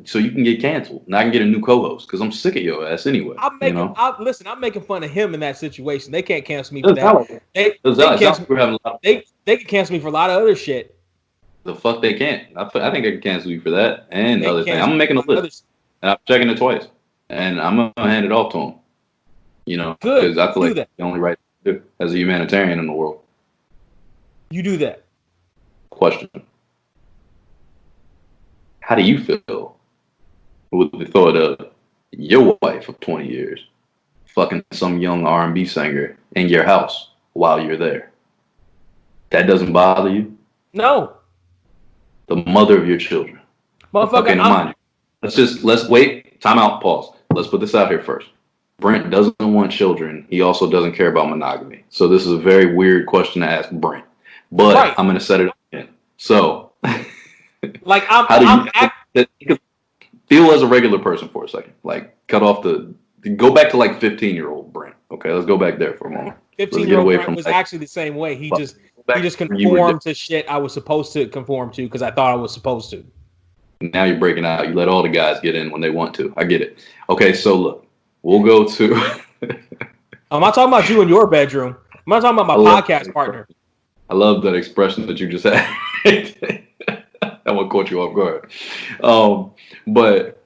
So you can get canceled, and I can get a new co-host because I'm sick of your ass anyway. I'm making fun of him in that situation. They can't cancel me for that. They can cancel me for a lot of other shit. The fuck they can't. I think they can cancel you for that and other things. I'm making a list, and I'm checking it twice, and I'm gonna hand it off to them. You know, because I feel like that's the only right to do as a humanitarian in the world. You do that. Question. how do you feel with the thought of your wife of 20 years fucking some young R&B singer in your house while you're there? That doesn't bother you? No. The mother of your children. Motherfucker, Okay, now mind you. Let's wait. Time out. Pause. Let's put this out here first. Brent doesn't want children. He also doesn't care about monogamy. So this is a very weird question to ask Brent. But right. I'm going to set it up again. So, like, feel as a regular person for a second. Like, go back to like 15-year-old Brent. Okay, let's go back there for a moment. 15-year-old Brent was actually the same way. He just conformed to shit I was supposed to conform to because I thought I was supposed to. Now you're breaking out. You let all the guys get in when they want to. I get it. Okay, so look, we'll go to. I'm not talking about you in your bedroom. I'm not talking about my podcast partner. I love that expression that you just had. That one caught you off guard. But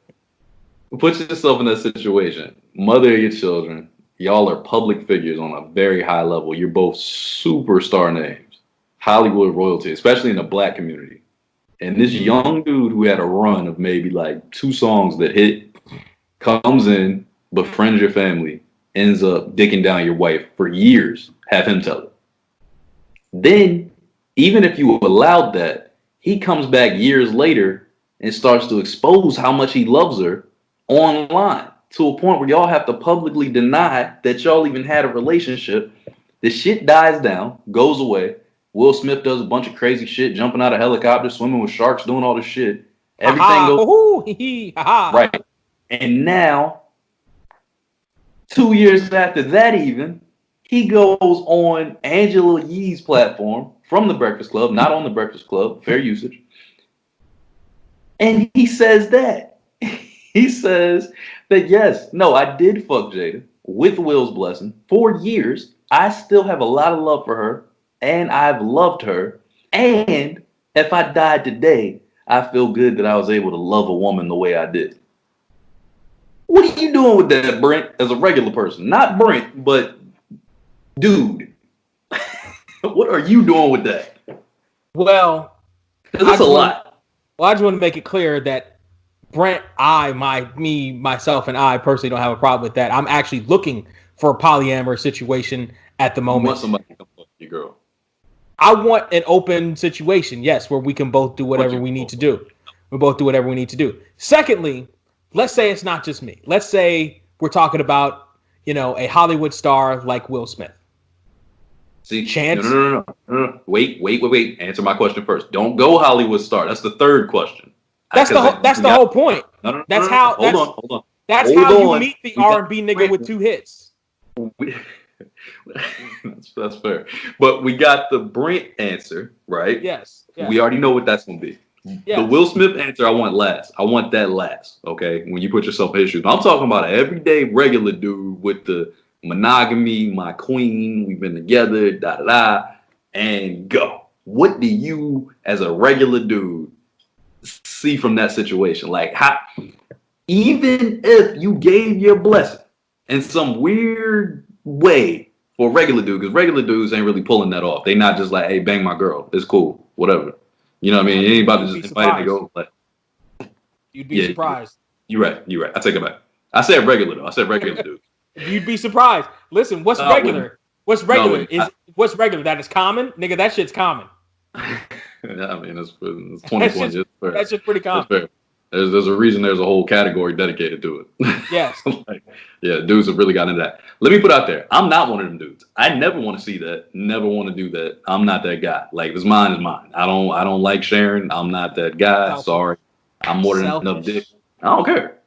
put yourself in that situation. Mother of your children. Y'all are public figures on a very high level. You're both superstar names. Hollywood royalty, especially in the black community. And this young dude who had a run of maybe like 2 songs that hit comes in, befriends your family, ends up dicking down your wife for years. Have him tell it. Then, even if you allowed that, he comes back years later and starts to expose how much he loves her online to a point where y'all have to publicly deny that y'all even had a relationship. The shit dies down, goes away. Will Smith does a bunch of crazy shit, jumping out of helicopters, swimming with sharks, doing all this shit. Everything goes right. And now, 2 years after that even, he goes on Angela Yee's platform from The Breakfast Club, not on The Breakfast Club, fair usage. And he says that. He says that, yes, no, I did fuck Jada with Will's blessing for years. I still have a lot of love for her. And I've loved her. And if I died today, I feel good that I was able to love a woman the way I did. What are you doing with that, Brent, as a regular person? Not Brent, but dude. What are you doing with that? Well, that's a lot. Well, I just want to make it clear that Brent, myself, and I personally don't have a problem with that. I'm actually looking for a polyamorous situation at the moment. You want somebody to come fuck your girl. I want an open situation, yes, where we can both do whatever we need to do. We both do whatever we need to do. Secondly, let's say it's not just me. Let's say we're talking about, a Hollywood star like Will Smith. See, Chance? No. Wait. Answer my question first. Don't go Hollywood star. That's the third question. That's the whole point. No. Hold on. That's how you meet the R&B nigga with 2 hits. That's fair. But we got the Brent answer, right? Yes. We already know what that's going to be. Yes. The Will Smith answer I want last. I want that last, okay? When you put yourself in his shoes. I'm talking about an everyday regular dude with the monogamy, my queen, we've been together, da-da-da, and go. What do you, as a regular dude, see from that situation? Like, even if you gave your blessing in some weird way for a regular dude, because regular dudes ain't really pulling that off. They not just like, hey, bang my girl. It's cool. Whatever. You know what I mean? Anybody just invited to go. Like, you'd be surprised. You're right. I take it back. I said regular, though. I said regular dude. You'd be surprised. Listen, what's regular? What's regular? What's regular? That is common? Nigga, that shit's common. Yeah, I mean, it's 2020. That's just pretty common. That's fair. There's a reason there's a whole category dedicated to it. Yes. Dudes have really gotten into that. Let me put out there, I'm not one of them dudes. I never want to see that. Never want to do that. I'm not that guy. Like, if it's mine, is mine. I don't like sharing. I'm not that guy. Selfish. Sorry. I'm more than enough dick. I don't care.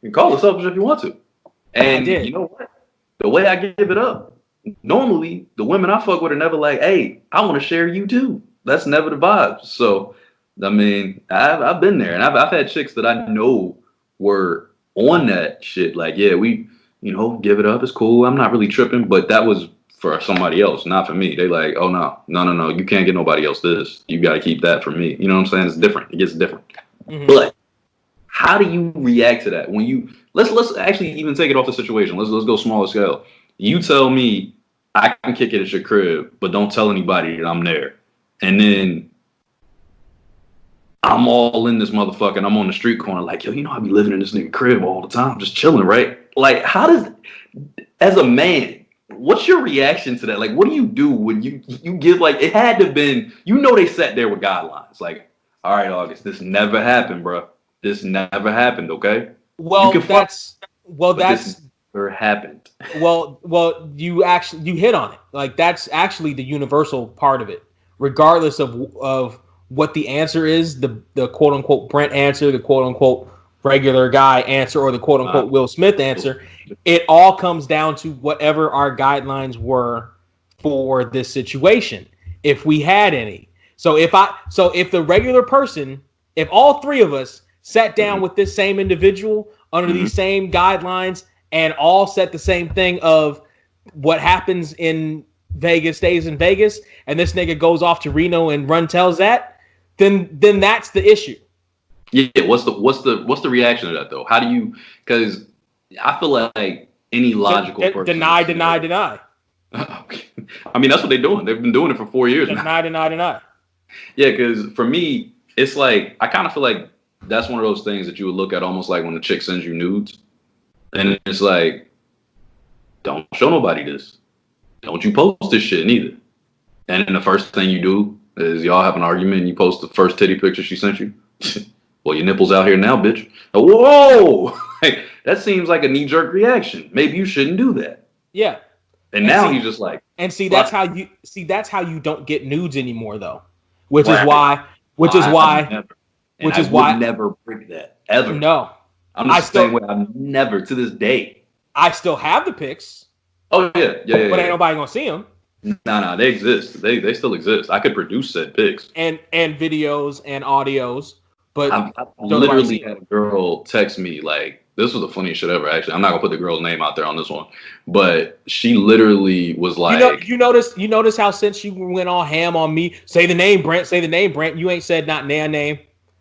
You can call it selfish if you want to. And you know what? The way I give it up, normally the women I fuck with are never like, hey, I want to share you too. That's never the vibe. So, I mean, I've been there, and I've had chicks that I know were on that shit. Like, yeah, we, give it up. It's cool. I'm not really tripping, but that was for somebody else, not for me. They like, oh no. You can't get nobody else this. You got to keep that for me. You know what I'm saying? It's different. It gets different. Mm-hmm. But how do you react to that when you? Let's actually even take it off the situation. Let's go smaller scale. You tell me I can kick it at your crib, but don't tell anybody that I'm there, and then I'm all in this motherfucker, and I'm on the street corner, like, yo, you know, I be living in this nigga crib all the time, just chilling, right? Like, how does, as a man, what's your reaction to that? Like, what do you do when you give, like, it had to have been, you know, they sat there with guidelines, like, all right, August, this never happened, bro. This never happened, okay? Well, this never happened. Well, you hit on it. Like, that's actually the universal part of it, regardless of what the answer is, the quote unquote Brent answer, the quote unquote regular guy answer, or the quote unquote Will Smith answer. It all comes down to whatever our guidelines were for this situation, if we had any. So if the regular person, if all three of us sat down with this same individual under these same guidelines and all said the same thing of what happens in Vegas stays in Vegas, and this nigga goes off to Reno and tells that, then that's the issue. Yeah, what's the reaction to that though? How do you? Because I feel like any logical person deny. I mean, that's what they're doing. They've been doing it for 4 years now. Deny. Yeah, because for me, it's like I kind of feel like that's one of those things that you would look at almost like when a chick sends you nudes, and it's like, don't show nobody this. Don't you post this shit neither. And then the first thing you do is y'all have an argument and you post the first titty picture she sent you. Well, your nipples out here now, bitch. Whoa! Like, that seems like a knee-jerk reaction. Maybe you shouldn't do that. Yeah. And now he's just like, that's how you don't get nudes anymore, though. Which is why never break that ever. No, I'm the same way. I've never to this day. I still have the pics. Oh yeah. But ain't nobody gonna see them. Nah, they exist. They still exist. I could produce said pics and videos and audios. But I literally had a girl text me like, this was the funniest shit ever. Actually, I'm not gonna put the girl's name out there on this one, but she literally was like, you notice how since you went all ham on me, say the name Brent, you ain't said not their name.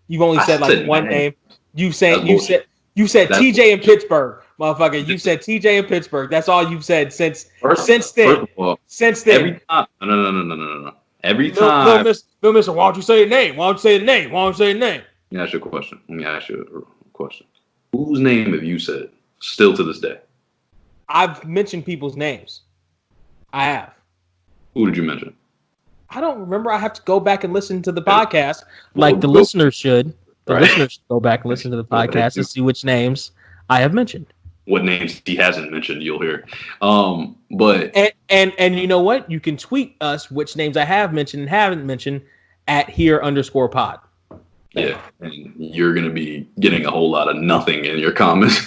You've only said like one name. You said TJ in Pittsburgh, motherfucker. You said TJ in Pittsburgh. That's all you've saed since then. First of all, since then. Every time, no. Every time, Little Mister, why don't you say the name? Let me ask you a question. Whose name have you said still to this day? I've mentioned people's names. I have. Who did you mention? I don't remember. I have to go back and listen to the podcast, like the listeners should. The listeners should go back and listen to the podcast and see which names I have mentioned. What names he hasn't mentioned, you'll hear. But and you know what? You can tweet us which names I have mentioned and haven't mentioned at @here_pod. Yeah, and you're gonna be getting a whole lot of nothing in your comments.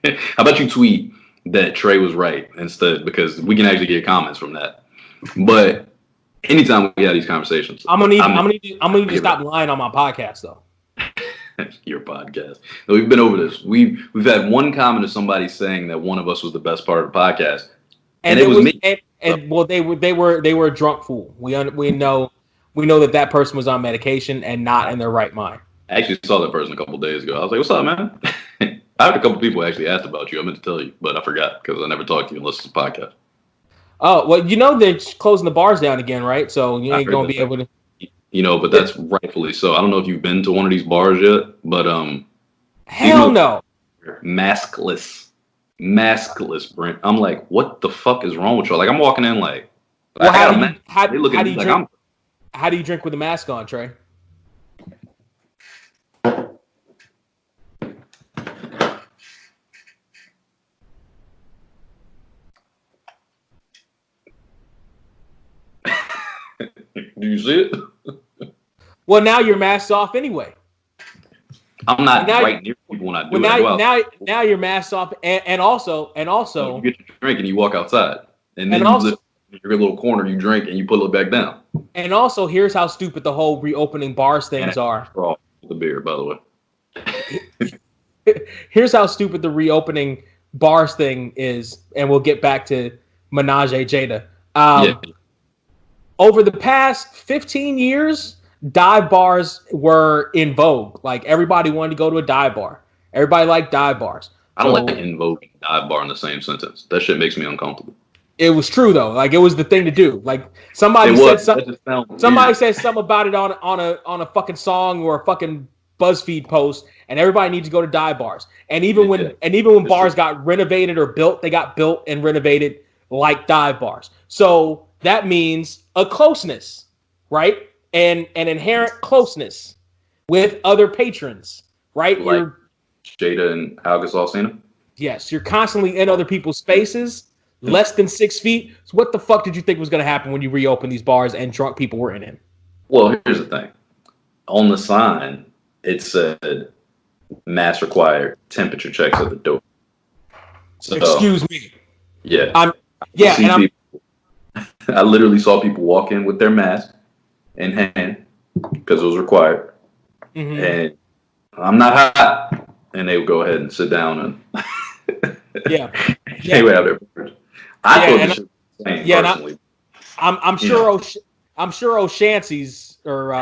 How about you tweet that Trey was right instead, because we can actually get comments from that. But anytime we have these conversations, I'm gonna need to stop lying on my podcast though. Your podcast. No, we've been over this. We've had one comment of somebody saying that one of us was the best part of the podcast, and it was me. Well, they were a drunk fool. We know that person was on medication and not in their right mind. I actually saw that person a couple of days ago. I was like, "What's up, man?" I had a couple people actually asked about you. I meant to tell you, but I forgot because I never talked to you unless it's a podcast. Oh, well, they're closing the bars down again, right? So you ain't gonna be able to. But that's rightfully so. I don't know if you've been to one of these bars yet, but hell no. Maskless, Brent. I'm like, what the fuck is wrong with y'all? Like, I'm walking in like, well, how do you drink with a mask on, Trey? Do you see it? Well, now your mask's off anyway. I'm not right near people when I do it. Now your mask's off, and also you get your drink and you walk outside, and then you lift your little corner, you drink, and you pull it back down. And also, here's how stupid the whole reopening bars things are. The beer, by the way. Here's how stupid the reopening bars thing is, and we'll get back to Menage Jada. Over the past 15 years, dive bars were in vogue. Like, everybody wanted to go to a dive bar. Everybody liked dive bars. I don't like invoking dive bar in the same sentence. That shit makes me uncomfortable. It was true though. Like it was the thing to do. Like somebody said something. Somebody said something about it on a fucking song or a fucking BuzzFeed post, and everybody needs to go to dive bars. And even when bars got renovated or built, they got built and renovated like dive bars. So that means a closeness, right? And an inherent closeness with other patrons, right? Like Jada and August Alsina? Yes, you're constantly in other people's spaces, less than 6 feet. So what the fuck did you think was going to happen when you reopen these bars and drunk people were in them? Well, here's the thing. On the sign, it said mask required, temperature checks at the door. So, excuse me. Yeah. I literally saw people walk in with their mask in hand because it was required. Mm-hmm. And I'm not hot. And they would go ahead and sit down and they would have their beverage. I thought this shit was insane, personally. I'm sure O'Shancy's or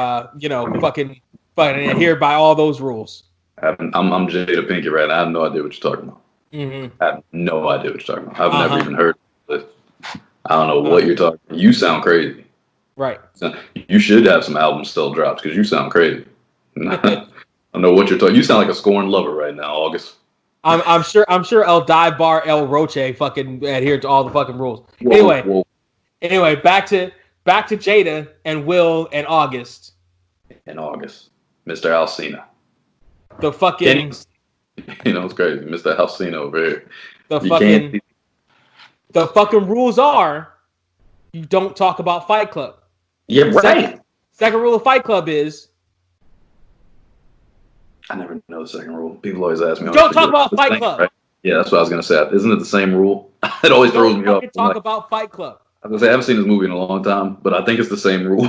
fucking adhere by all those rules. I'm Jada Pinkett right now. I have no idea what you're talking about. Mm-hmm. I have no idea what you're talking about. I've never even heard of it. I don't know what you're talking about. You sound crazy. Right. You should have some albums still drops because you sound crazy. I don't know what you're talking. You sound like a scorned lover right now, August. I'm sure El Dive Bar El Roche fucking adhered to all the fucking rules. Anyway, back to Jada and Will and August. Mr. Alsina. The fucking it's crazy. Mr. Alsina over here. The fucking rules are you don't talk about Fight Club. Yeah, right. Second rule of Fight Club is I never know the second rule. People always ask me. Don't talk about Fight Club. Right? Yeah, that's what I was gonna say. Isn't it the same rule? It always throws me off. Talk about Fight Club. I was gonna say I haven't seen this movie in a long time, but I think it's the same rule.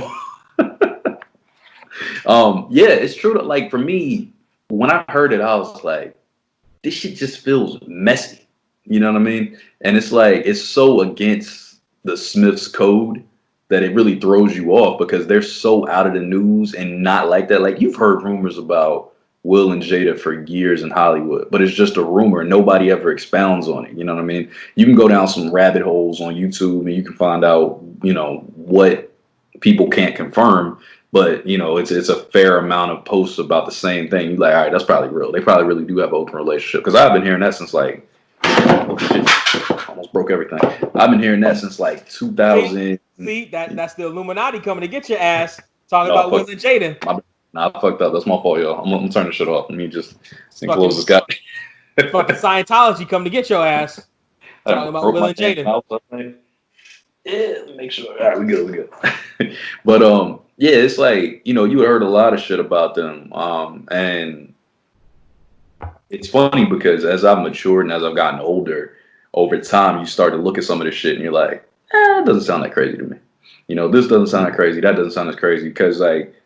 Yeah, it's true that like for me, when I heard it, I was like, this shit just feels messy. You know what I mean? And it's like it's so against the Smiths code that it really throws you off because they're so out of the news and not like that. Like you've heard rumors about Will and Jada for years in Hollywood, but it's just a rumor. Nobody ever expounds on it. You know what I mean? You can go down some rabbit holes on YouTube and you can find out, what people can't confirm, but it's a fair amount of posts about the same thing. You're like, all right, that's probably real. They probably really do have an open relationship. Cause I've been hearing that since like, oh shit, almost broke everything. I've been hearing that since like 2000. See, that's the Illuminati coming to get your ass talking about Will and Jada. Nah, I fucked up. That's my fault, y'all. I'm gonna turn this shit off. Let me just close this guy. Fucking Scientology come to get your ass. Talking about Will and Jada. Yeah, make sure. All right, we good. But yeah, it's like you heard a lot of shit about them, and it's funny because as I've matured and as I've gotten older, over time you start to look at some of this shit and you're like, it doesn't sound that crazy to me. This doesn't sound that crazy. That doesn't sound as crazy because like.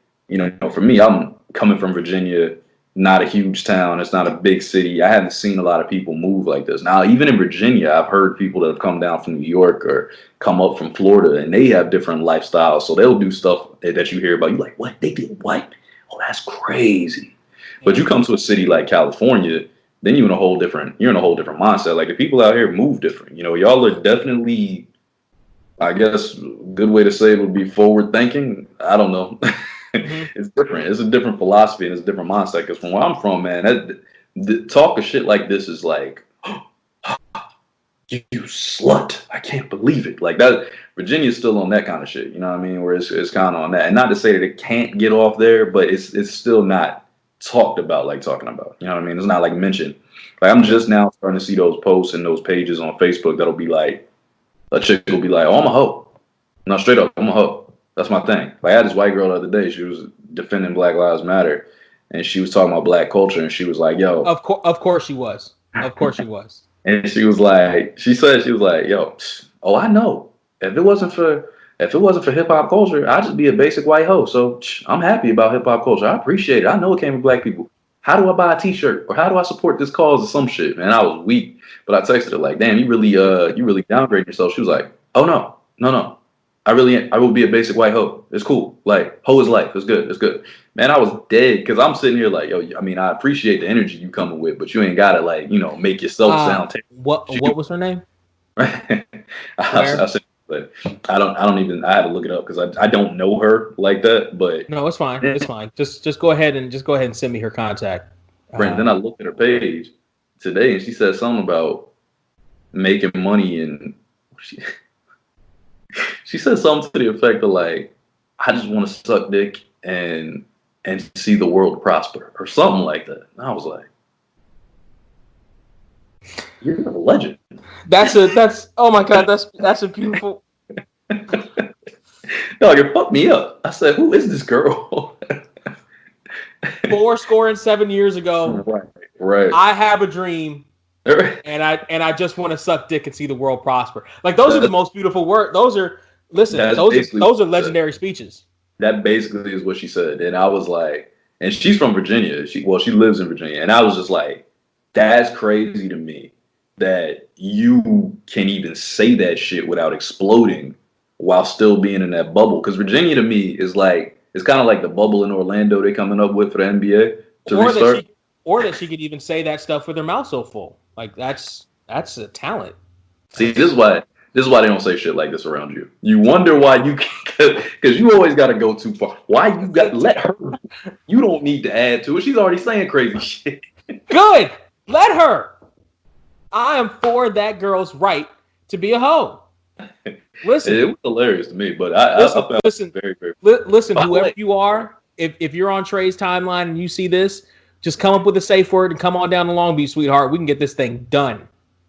For me, I'm coming from Virginia, not a huge town. It's not a big city. I haven't seen a lot of people move like this. Now, even in Virginia, I've heard people that have come down from New York or come up from Florida, and they have different lifestyles. So they'll do stuff that you hear about. You're like, what? They did what? Oh, that's crazy. But you come to a city like California, then you're in a whole different mindset. Like the people out here move different. Y'all are definitely, I guess, a good way to say it would be forward thinking. I don't know. Mm-hmm. It's different. It's a different philosophy and it's a different mindset. Because from where I'm from, man, the talk of shit like this is like, you slut. I can't believe it. Like that. Virginia's still on that kind of shit. You know what I mean? Where it's kind of on that. And not to say that it can't get off there, but it's still not talked about like talking about. You know what I mean? It's not like mentioned. Like I'm just now starting to see those posts and those pages on Facebook that'll be like, a chick will be like, oh, I'm a hoe. No, straight up, I'm a hoe. That's my thing. Like I had this white girl the other day. She was defending Black Lives Matter, and she was talking about black culture. And she was like, "Yo, of course she was. Of course she was." And she was like, "Yo, oh, I know. If it wasn't for hip hop culture, I'd just be a basic white hoe. So I'm happy about hip hop culture. I appreciate it. I know it came from black people. How do I buy a T-shirt or how do I support this cause or some shit?" Man, I was weak, but I texted her like, "Damn, you really downgrade yourself." She was like, "Oh no. I will be a basic white hoe. It's cool. Like, hoe is life. It's good. Man, I was dead because I'm sitting here like, yo, I mean, I appreciate the energy you coming with, but you ain't got to like, make yourself sound terrible. What was her name? I said, but I don't even. I had to look it up because I don't know her like that. But No, it's fine. It's fine. Just go ahead and send me her contact. Brent, then I looked at her page today, and she said something about making money, and she said something to the effect of like, I just want to suck dick and see the world prosper, or something like that. And I was like, you're a legend. That's oh my god, that's a beautiful. Dog, it fucked me up. I said, who is this girl? 7 years ago. Right. I have a dream, and I just want to suck dick and see the world prosper. Like those are the most beautiful words. Those are those are legendary speeches. That basically is what she said, and I was like, and she's from Virginia. She lives in Virginia, and I was just like, that's crazy to me that you can even say that shit without exploding while still being in that bubble. Because Virginia to me is like, it's kind of like the bubble in Orlando they're coming up with for the NBA to restart. That she could even say that stuff with her mouth so full. Like that's a talent. See, this is why they don't say shit like this around you. You wonder why you can't, because you always got to go too far. Why you got to let her? You don't need to add to it. She's already saying crazy shit. Good. Let her. I am for that girl's right to be a hoe. Listen, it was hilarious to me, but listen, very, very. Listen, whoever you are, if you're on Trey's timeline and you see this, just come up with a safe word and come on down to Long Beach, sweetheart. We can get this thing done.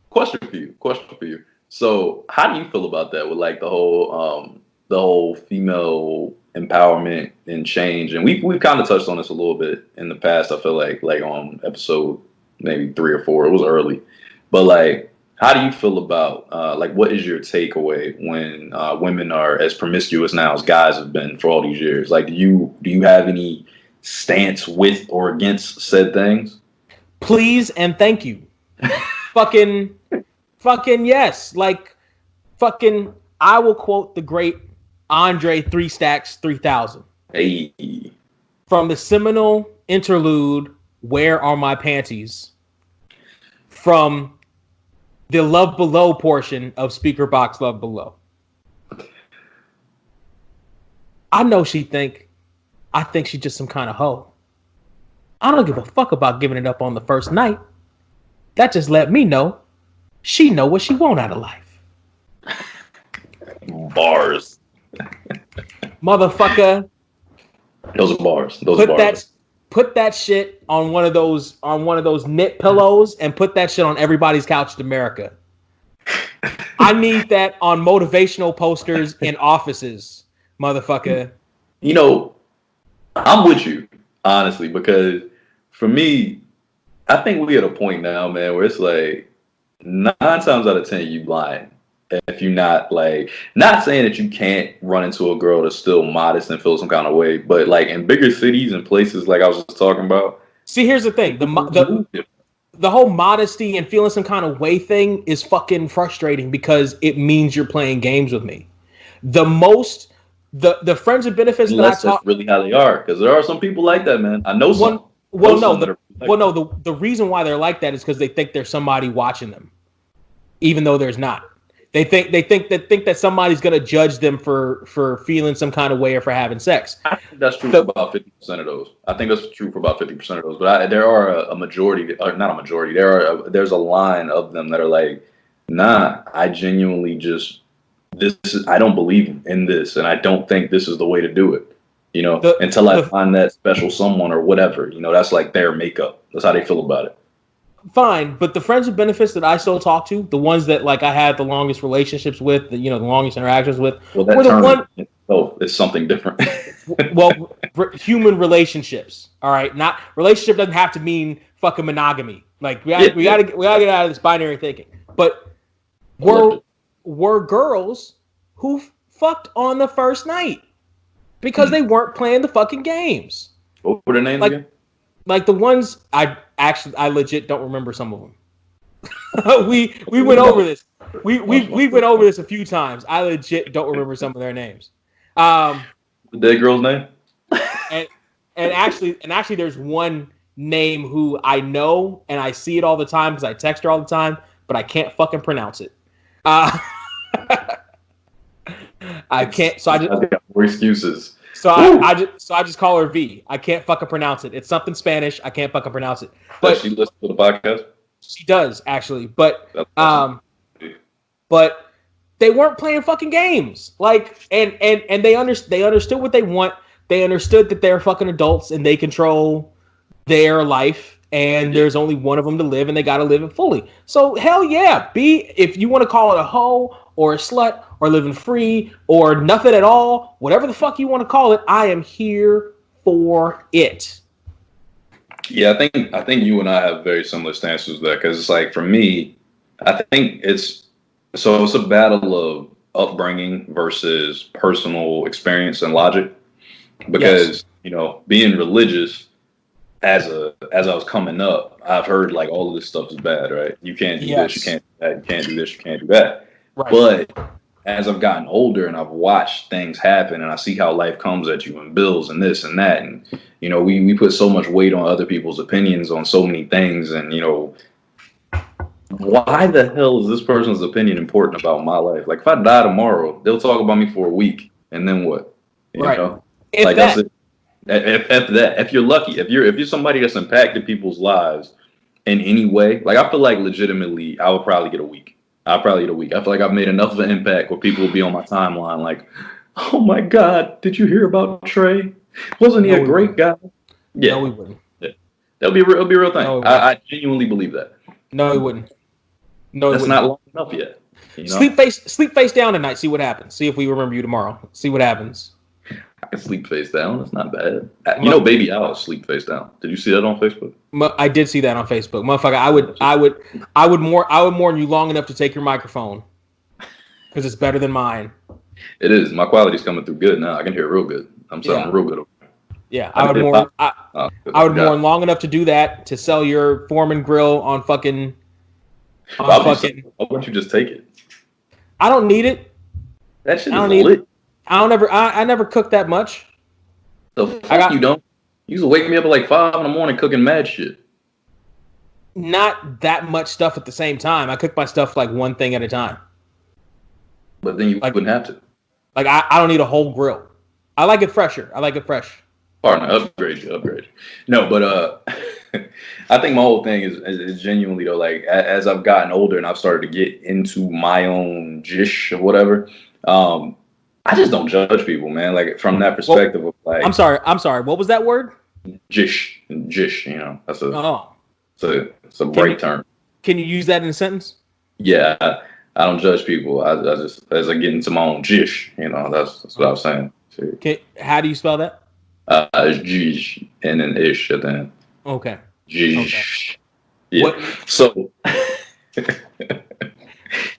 Question for you. So, how do you feel about that with like the whole female empowerment and change? And we've kind of touched on this a little bit in the past. I feel like on episode maybe 3 or 4. It was early, but like, how do you feel about like what is your takeaway when women are as promiscuous now as guys have been for all these years? Like, do you have any stance with or against said things? Please and thank you. fucking yes. Like fucking I will quote the great Andre 3 Stacks 3000. Hey. From the seminal interlude Where Are My Panties? From the Love Below portion of Speaker Box Love Below. I know I think she's just some kind of hoe. I don't give a fuck about giving it up on the first night. That just let me know she know what she want out of life. Bars. Motherfucker. Those are bars. Put that shit on one of those knit pillows and put that shit on everybody's couch in America. I need that on motivational posters in offices, motherfucker. You know, I'm with you, honestly, because for me, I think we at a point now, man, where it's like 9 times out of 10 you lying. If you're not like, not saying that you can't run into a girl that's still modest and feel some kind of way, but like in bigger cities and places like I was just talking about. See, here's the thing: the whole modesty and feeling some kind of way thing is fucking frustrating because it means you're playing games with me. The friends and benefits Unless that's really how they are, because there are some people like that, man. I know some. The reason why they're like that is because they think there's somebody watching them, even though there's not. They think that somebody's gonna judge them for feeling some kind of way or for having sex. I think that's true for about 50% of those. But there are a majority, or not a majority. There's a line of them that are like, nah, I genuinely I don't believe in this, and I don't think this is the way to do it. You know, until I find that special someone or whatever. You know, that's like their makeup. That's how they feel about it. Fine, but the friends with benefits that I still talk to, the ones that like I had the longest relationships with, the longest interactions with, were the one. Oh, it's something different. Well, human relationships. All right, not relationship doesn't have to mean fucking monogamy. Like we gotta get out of this binary thinking. But were girls who fucked on the first night because they weren't playing the fucking games. What were their names again? Like the ones I legit don't remember some of them. we went over this. We went over this a few times. I legit don't remember some of their names. The dead girl's name? and actually there's one name who I know and I see it all the time because I text her all the time, but I can't fucking pronounce it. I can't. So I just I've got more excuses. So I just call her V. I can't fucking pronounce it. It's something Spanish. I can't fucking pronounce it. But Does she listen to the podcast? she does actually. But That's awesome. but they weren't playing fucking games. Like and they understood what they want. They understood that they're fucking adults and they control their life. And there's only one of them to live, and they got to live it fully. So hell yeah, if you want to call it a hoe or a slut or living free or nothing at all, whatever the fuck you want to call it, I am here for it. Yeah, I think you and I have very similar stances there because it's like for me, I think it's a battle of upbringing versus personal experience and logic because being religious. As I was coming up, I've heard like all of this stuff is bad, right? You can't do this, you can't do that, you can't do this, you can't do that. Right. But as I've gotten older and I've watched things happen and I see how life comes at you and bills and this and that, and we put so much weight on other people's opinions on so many things, and why the hell is this person's opinion important about my life? Like if I die tomorrow, they'll talk about me for a week, and then what? You know? Like that's it. If you're lucky, if you're somebody that's impacted people's lives in any way, like I feel like legitimately, I would probably get a week. I'll probably get a week. I feel like I've made enough of an impact where people will be on my timeline like, oh my God, did you hear about Trey? Wasn't he a great guy? Yeah. No, we wouldn't. Yeah. It'll be a real thing. No, I genuinely believe that. No, he wouldn't. No, that's not long enough yet. Sleep face down tonight. See what happens. See if we remember you tomorrow. See what happens. I can sleep face down. That's not bad. Baby Alice sleep face down. Did you see that on Facebook? I did see that on Facebook, motherfucker. I would warn you long enough to take your microphone because it's better than mine. It is. My quality's coming through good now. I can hear real good. I'm sounding real good. Yeah, I would warn long enough to do that to sell your Foreman grill on fucking. Why don't you just take it? I don't need it. That shit is lit. I never cook that much. The fuck you don't? You used to wake me up at like 5 a.m. cooking mad shit. Not that much stuff at the same time. I cook my stuff like one thing at a time. But then you wouldn't have to. Like I don't need a whole grill. I like it fresher. I like it fresh. Pardon, upgrade you. No, but I think my whole thing is genuinely though, like as I've gotten older and I've started to get into my own jish or whatever, I just don't judge people, man. Like from that perspective of like, I'm sorry. What was that word? Jish. That's it's a bright term. Can you use that in a sentence? Yeah, I don't judge people. I just as I get into my own jish, that's what I was saying. How do you spell that? It's jish and then ish at the end. Okay. Jish. Okay. Yeah. So.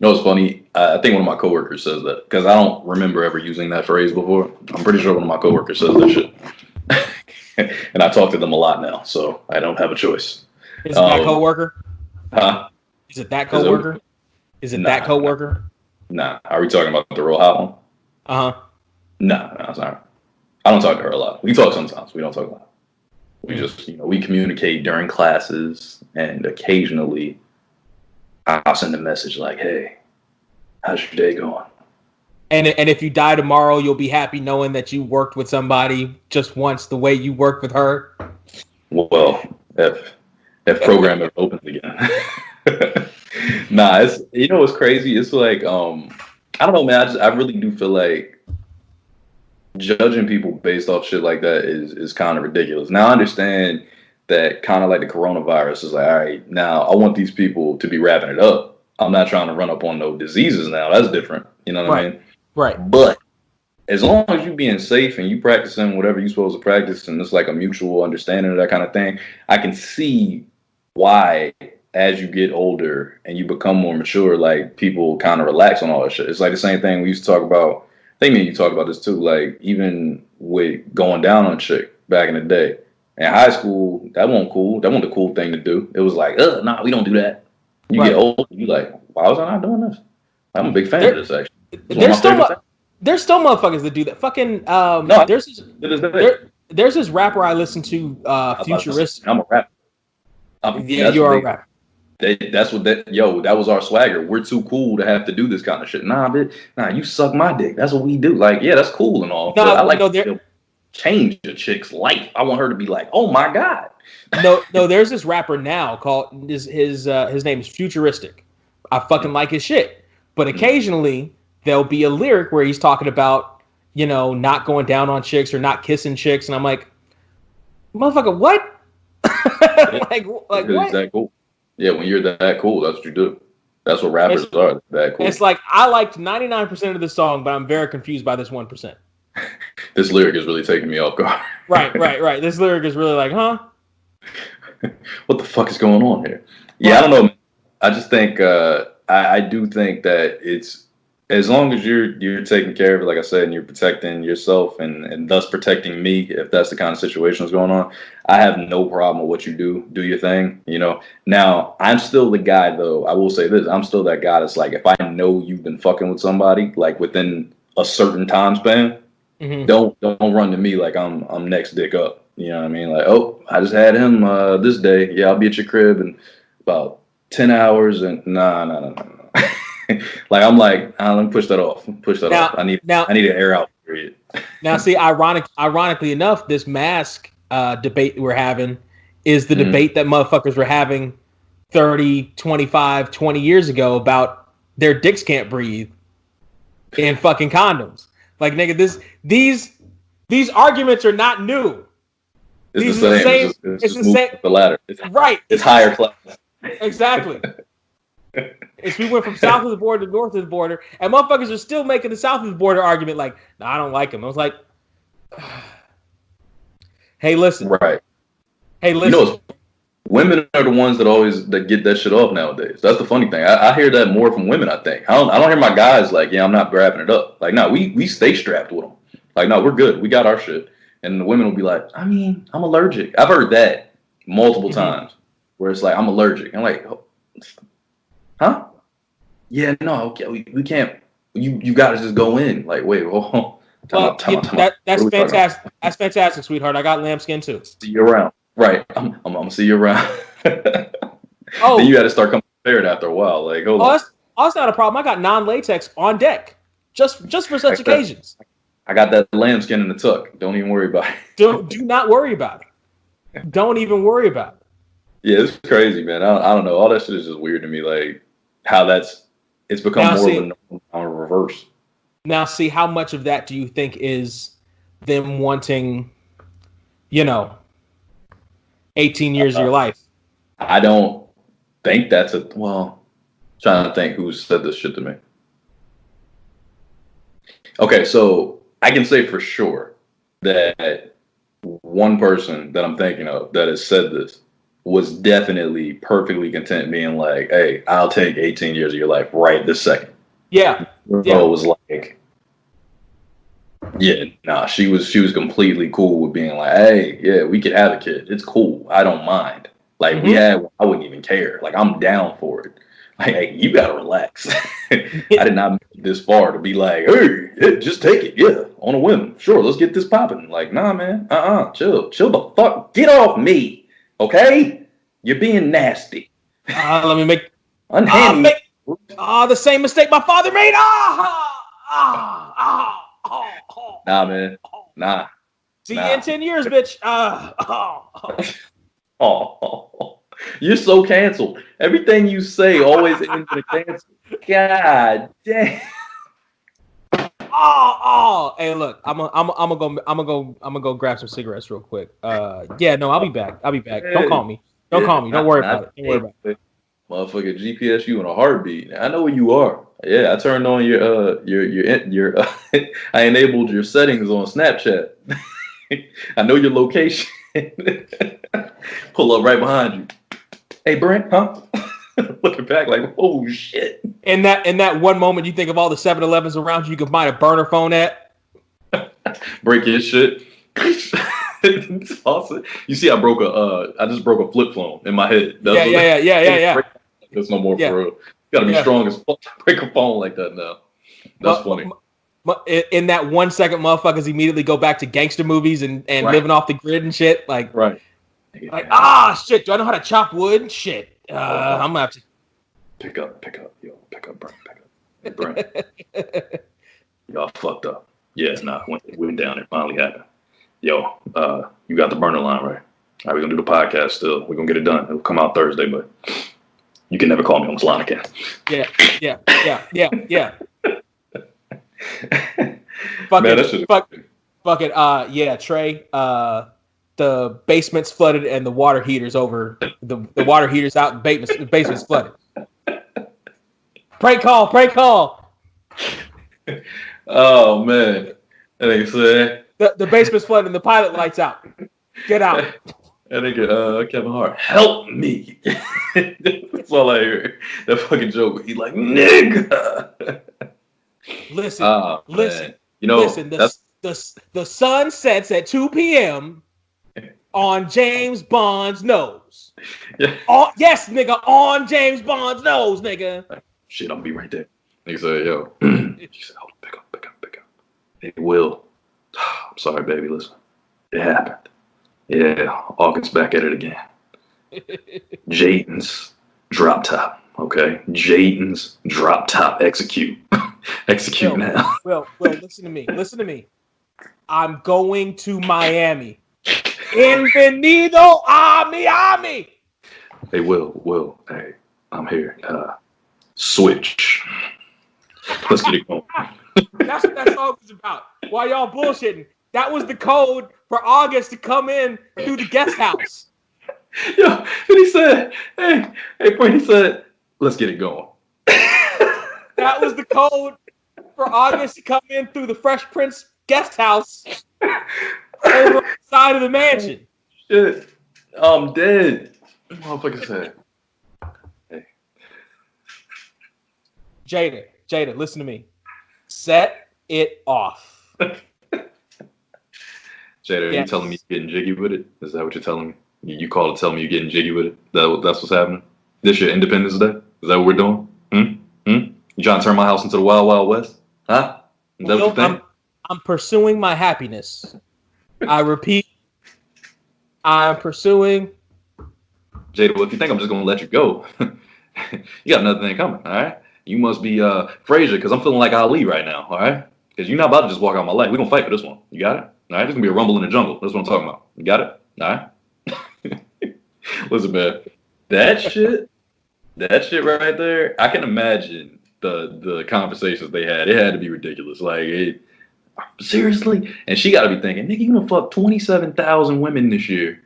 It's funny. I think one of my coworkers says that because I don't remember ever using that phrase before. I'm pretty sure one of my coworkers says that shit, and I talk to them a lot now, so I don't have a choice. Is it that coworker? Huh? Is it that coworker? That coworker? Nah. Are we talking about the real hot one? No, sorry. I don't talk to her a lot. We talk sometimes. We don't talk a lot. We just, we communicate during classes and occasionally. I'll send a message like, "Hey, how's your day going?" And if you die tomorrow, you'll be happy knowing that you worked with somebody just once the way you worked with her. Well, if program ever opens again, nah. It's what's crazy. It's like I don't know, man. I really do feel like judging people based off shit like that is kind of ridiculous. Now I understand. That kind of like the coronavirus is like, all right, now I want these people to be wrapping it up. I'm not trying to run up on no diseases now. That's different. You know what I mean? Right. But as long as you being safe and you practicing whatever you're supposed to practice and it's like a mutual understanding of that kind of thing, I can see why as you get older and you become more mature, like people kind of relax on all that shit. It's like the same thing we used to talk about. I think me and you talked about this too. Like even with going down on chick back in the day. In high school, that wasn't cool. That wasn't the cool thing to do. It was like, nah, we don't do that. You get old, you like, why was I not doing this? I'm a big fan of this, actually. There's still motherfuckers that do that. Fucking, there's this rapper I listen to, Futuristic. I'm a rapper. Yeah, you are a rapper. That's what that was our swagger. We're too cool to have to do this kind of shit. Nah, bitch. Nah, you suck my dick. That's what we do. Like, yeah, that's cool and all. No, but I like no, to change a chick's life. I want her to be like, oh my God. No, there's this rapper now called his name is Futuristic. I fucking like his shit. But occasionally there'll be a lyric where he's talking about, not going down on chicks or not kissing chicks, and I'm like, motherfucker, what? like what? Is that cool? Yeah, when you're that cool, that's what you do. That's what rappers are. That cool. It's like I liked 99% of the song, but I'm very confused by this 1%. This lyric is really taking me off guard. Right. This lyric is really like, huh? What the fuck is going on here? Yeah, I don't know. I just think I do think that it's as long as you're taking care of it, like I said, and you're protecting yourself and thus protecting me, if that's the kind of situation that's going on, I have no problem with what you do. Do your thing, Now, I'm still the guy, though. I will say this: I'm still that guy that's like, if I know you've been fucking with somebody like within a certain time span, don't run to me like I'm next dick up. You know what I mean? Like, oh, I just had him this day. Yeah, I'll be at your crib in about 10 hours. And nah. Like, I'm like, let me push that off. Off. I need to air out. Period. Now, see, ironically enough, this mask debate we're having is the debate that motherfuckers were having 30, 25, 20 years ago about their dicks can't breathe in fucking condoms. Like, nigga, these arguments are not new. It's the same. It's the same. The ladder. It's higher class. Exactly. We went from south of the border to north of the border, and motherfuckers are still making the south of the border argument like, no, I don't like him. I was like, hey, listen. Right. Hey, listen. Women are the ones that get that shit off nowadays. That's the funny thing. I hear that more from women, I think. I don't hear my guys like, yeah, I'm not grabbing it up. Like, no, we stay strapped with them. Like, no, we're good. We got our shit. And the women will be like, I mean, I'm allergic. I've heard that multiple times where it's like, I'm allergic. I'm like, huh? Yeah, no, okay, we can't. You got to just go in. Like, wait, hold on. That's fantastic. That's fantastic, sweetheart. I got lambskin too. See you around. Right. I'm gonna see you around. Oh, then you got to start coming prepared after a while. Like, hold on. That's not a problem. I got non-latex on deck just for such occasions. I got that lambskin in the tuck. Don't even worry about it. Do not worry about it. Don't even worry about it. Yeah, it's crazy, man. I don't know. All that shit is just weird to me. Like how it's become more of a norm on a reverse. Now, see, how much of that do you think is them wanting, 18 years of your life? I don't think that's trying to think who said this shit to me. Okay, so I can say for sure that one person that I'm thinking of that has said this was definitely perfectly content being like, hey, I'll take 18 years of your life right this second. Yeah. Girl was like, yeah, nah, she was completely cool with being like, hey, yeah, we could have a kid. It's cool. I don't mind. Like, I wouldn't even care. Like, I'm down for it. Like, hey, you gotta relax. I did not make it this far to be like, hey, yeah, just take it. Yeah, on a whim. Sure, let's get this popping. Like, nah, man. Chill the fuck. Get off me. Okay? You're being nasty. Let me make unhandy. The same mistake my father made. Nah, man. Nah. See you in 10 years, bitch. You're so canceled. Everything you say always ends in a cancel. God damn. Hey, look, I'm gonna go grab some cigarettes real quick. Yeah, no, I'll be back. Don't call me. Don't worry about it. Motherfucker, GPS you in a heartbeat. I know where you are. Yeah, I turned on your I enabled your settings on Snapchat. I know your location. Pull up right behind you. Hey, Brent, huh? Looking back like, oh shit. In that one moment, you think of all the 7-Elevens around you. You can find a burner phone at. Break his shit. It's awesome. You see, I just broke a flip phone in my head. Yeah. There's no more for real. You gotta be strong as fuck to break a phone like that now. That's funny. In that 1 second, motherfuckers immediately go back to gangster movies and living off the grid and shit. Like, right. Like, shit, do I know how to chop wood? Shit. I'm gonna have to pick up, Brent, Hey, Brent. Y'all fucked up. Yeah, nah, went down. It finally happened. Yo, you got the burner line, right? All right, we're gonna do the podcast still. We're gonna get it done. It'll come out Thursday, but you can never call me on this line again. Yeah. Fuck it. Yeah, Trey. The basement's flooded and the water heater's over. The water heater's out. The basement's flooded. Prank call. Oh man, that ain't sad. The basement's flooded and the pilot lights out. Get out. That nigga, Kevin Hart, help me. That's all I hear. That fucking joke. He like, nigga. Listen. You know, listen. The sun sets at 2 p.m. on James Bond's nose. Yeah. Yes, nigga, on James Bond's nose, nigga. Shit, I'll be right there. Nigga said, yo. She said, hold on, pick up. Hey, Will. I'm sorry, baby. Listen, it happened. Yeah, August back at it again. Jayden's drop top, okay? Jayden's drop top. Execute now. Well, listen to me. I'm going to Miami. Bienvenido a Miami. Hey, Will. Hey, I'm here. Switch. Let's get it going. That's what that song was about. While y'all bullshitting, that was the code for August to come in through the guest house. Yo, and he said, hey, Brent, he said, let's get it going. That was the code for August to come in through the Fresh Prince guest house over the side of the mansion. Shit, I'm dead. What motherfucker said? Hey. Jada, listen to me. Set it off. Jada, are you telling me you're getting jiggy with it? Is that what you're telling me? You called to tell me you're getting jiggy with it? That's what's happening? This your Independence Day? Is that what we're doing? You trying to turn my house into the Wild Wild West? Huh? Is that what you think? I'm pursuing my happiness. I repeat, I'm pursuing. Jada, well, if you think I'm just going to let you go, you got another thing coming, all right? You must be Frazier, because I'm feeling like Ali right now, all right? Because you're not about to just walk out my life. We're going to fight for this one. You got it? All right? There's going to be a rumble in the jungle. That's what I'm talking about. You got it? All right? Listen, man, that shit right there, I can imagine the conversations they had. It had to be ridiculous. Like, seriously? And she got to be thinking, nigga, you gonna fuck 27,000 women this year,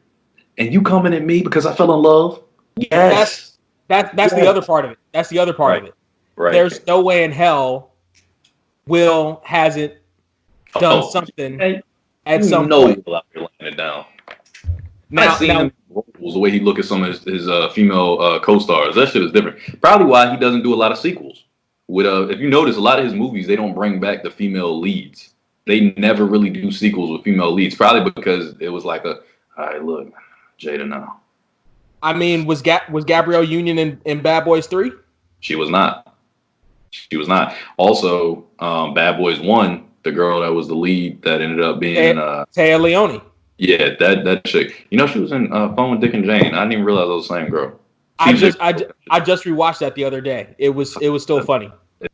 and you coming at me because I fell in love? Yes. That's the other part of it. That's the other part of it. Right. There's no way in hell Will hasn't done something at some point. Will out here laying it down. I've seen him roles, the way he look at some of his female co-stars. That shit is different. Probably why he doesn't do a lot of sequels. With if you notice, a lot of his movies, they don't bring back the female leads. They never really do sequels with female leads. Probably because it was like all right, look, Jada now. I mean, was Gabrielle Union in Bad Boys 3? She was not. Also, Bad Boys 1, the girl that was the lead that ended up being Taya Leone. Yeah, that chick. You know, she was in Phone with Dick and Jane. I didn't even realize it was the same girl. I just rewatched that the other day. It was still funny.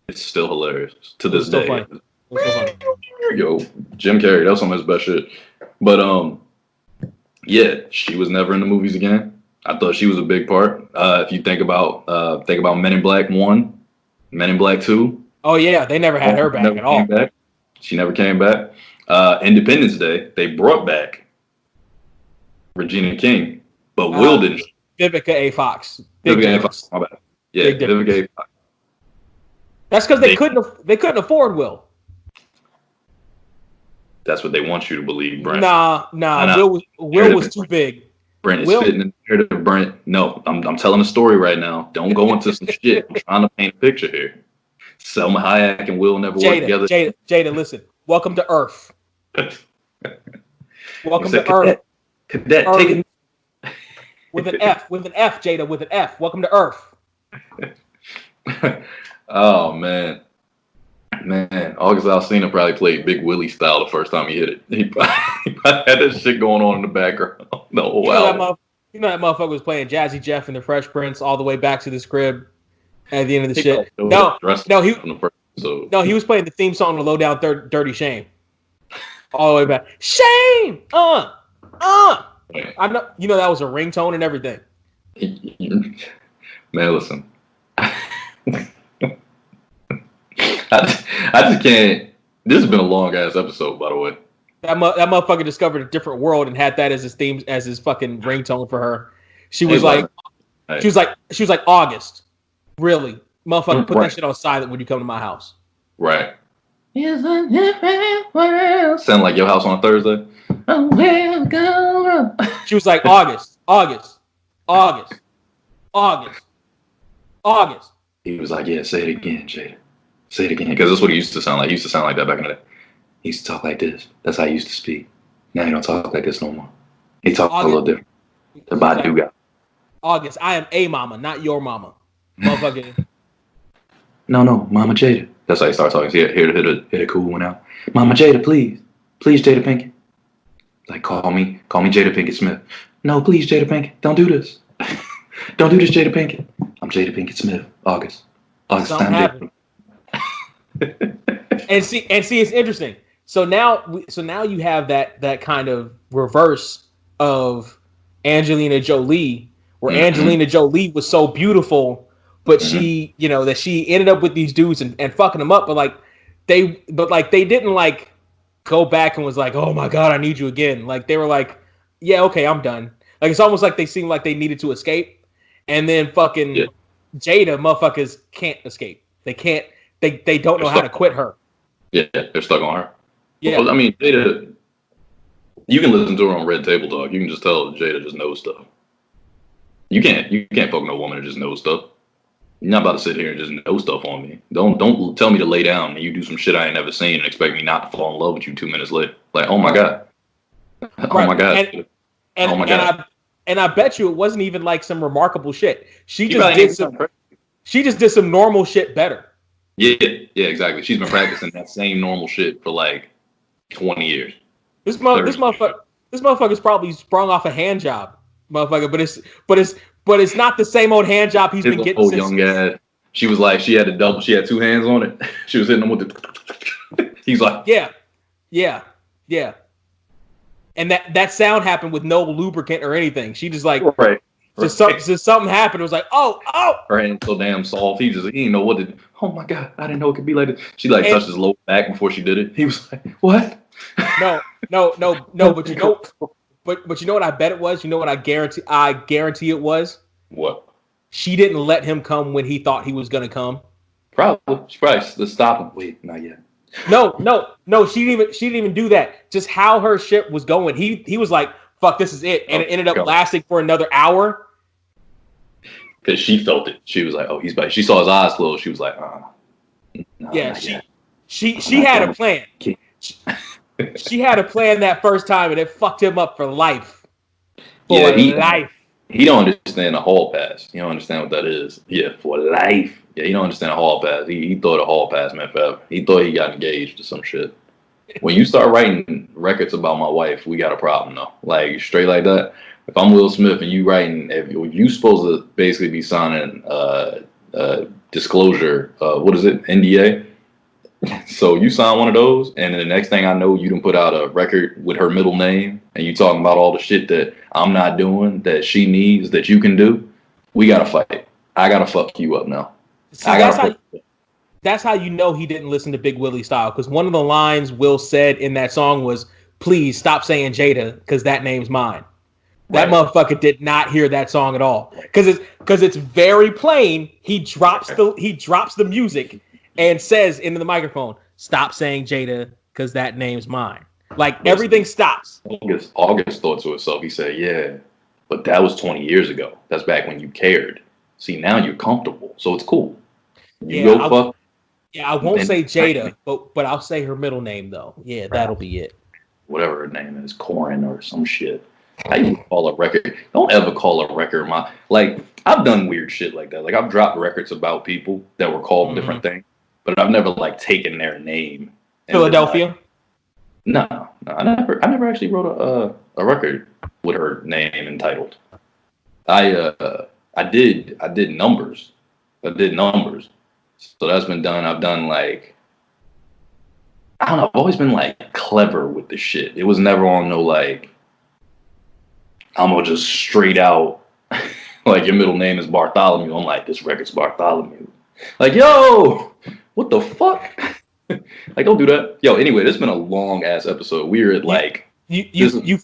It's still hilarious to this day. Funny. Yo, Jim Carrey, that's some of his best shit. But yeah, she was never in the movies again. I thought she was a big part. If you think about Men in Black 1, Men in Black 2. Oh yeah, they never had her back at all. She never came back. Independence Day, they brought back Regina King, but Will didn't. Vivica A. Fox. Vivica A. Fox. My bad. Yeah, Vivica A. Fox. That's because they couldn't afford Will. That's what they want you to believe, Brent. Nah. Will was too big. Brent is fitting in the narrative. Brent, no, I'm telling a story right now. Don't go into some shit. I'm trying to paint a picture here. Selma Hayek and Will never worked together. Jada, listen. Welcome to Earth. Welcome to Earth. Cadet, take it. With an F, Jada, with an F. Welcome to Earth. Oh, man. August Alsina probably played Big Willie style the first time he hit it. He probably had that shit going on in the background. The whole album. You know that motherfucker was playing Jazzy Jeff and the Fresh Prince all the way back to this crib at the end of the shit. No, he was playing the theme song to Low Down Dirty Shame. All the way back. Shame! I know, you know that was a ringtone and everything. Man, listen. I just can't. This has been a long ass episode, by the way. That motherfucker discovered a different world and had that as his theme, as his fucking ringtone for her. She was like, August. Really, motherfucker, put that shit on silent when you come to my house. Right. Sound like your house on a Thursday. She was like, August. He was like, yeah, say it again, Jada. Say it again. Because that's what he used to sound like. He used to sound like that back in the day. He used to talk like this. That's how he used to speak. Now he don't talk like this no more. He talks a little different. The body guy. August, I am a mama, not your mama. Motherfucker. No, Mama Jada. That's how he starts talking. Here to hit a cool one out. Mama Jada, please. Please, Jada Pinkett. Like, call me Jada Pinkett Smith. No, please, Jada Pinkett. Don't do this. Don't do this, Jada Pinkett. I'm Jada Pinkett Smith. August. Something happened. and see, it's interesting. So now you have that kind of reverse of Angelina Jolie, where Angelina Jolie was so beautiful, but she, you know, that she ended up with these dudes and fucking them up, but they didn't like go back and was like, oh my God, I need you again. Like they were like, yeah, okay, I'm done. Like it's almost like they seemed like they needed to escape, and then fucking Jada motherfuckers can't escape. They can't. They don't know how to quit her. Yeah, they're stuck on her. Yeah, well, I mean, Jada. You can listen to her on Red Table Talk. You can just tell Jada just knows stuff. You can't fuck no woman that just knows stuff. You're not about to sit here and just know stuff on me. Don't tell me to lay down and you do some shit I ain't never seen and expect me not to fall in love with you 2 minutes later. Like, oh my God. Oh my God. And I bet you it wasn't even like some remarkable shit. She just did some normal shit better. Yeah, exactly. She's been practicing that same normal shit for like 20 years. This motherfucker's probably sprung off a hand job, motherfucker. But it's not the same old hand job he's been getting. Young guy. She was like, she had 2 hands on it. She was hitting them with the. He's like, yeah. And that sound happened with no lubricant or anything. She just like, right. Just something happened. It was like, oh. Her hand's so damn soft. He didn't know what to do. Oh my God, I didn't know it could be like this. She like touched his lower back before she did it. He was like, what? No. But you know what I bet it was? You know what I guarantee it was? What? She didn't let him come when he thought he was gonna come. Probably. Let's stop him. Wait, not yet. No. She didn't even do that. Just how her shit was going. He was like, fuck, this is it. And it ended up lasting for another hour. Because she felt it. She was like, oh, he's back. She saw his eyes closed. She was like, yeah, she had a plan. She had a plan that first time, and it fucked him up for life. Life. He don't understand the hall pass. You don't understand what that is. Yeah, for life. Yeah, he don't understand the hall pass. He thought a hall pass meant forever. He thought he got engaged or some shit. When you start writing records about my wife, we got a problem though. Like straight like that. If I'm Will Smith and you writing, if you supposed to basically be signing disclosure, what is it, NDA? So you sign one of those, and then the next thing I know, you done put out a record with her middle name, and you talking about all the shit that I'm not doing, that she needs, that you can do. We gotta fight. I gotta fuck you up now. See, that's how you know he didn't listen to Big Willie style, because one of the lines Will said in that song was, "Please stop saying Jada, because that name's mine." That motherfucker did not hear that song at all, because it's very plain. He drops the music and says into the microphone, "Stop saying Jada, because that name's mine." Like everything stops. August thought to himself. He said, "Yeah, but that was 20 years ago. That's back when you cared. See, now you're comfortable, so it's cool. I won't say Jada, but I'll say her middle name though. Yeah, that'll be it. Whatever her name is, Corin or some shit." How you call a record? Don't ever call a record I've done weird shit like that. Like I've dropped records about people that were called different things, but I've never like taken their name. Philadelphia? No, I never actually wrote a record with her name entitled. I did numbers. So that's been done. I've done like, I don't know, I've always been like clever with the shit. It was never on no like, I'm gonna just straight out like your middle name is Bartholomew. I'm like, this record's Bartholomew. Like, yo, what the fuck? Like, don't do that. Yo, anyway, this has been a long ass episode. We're at like you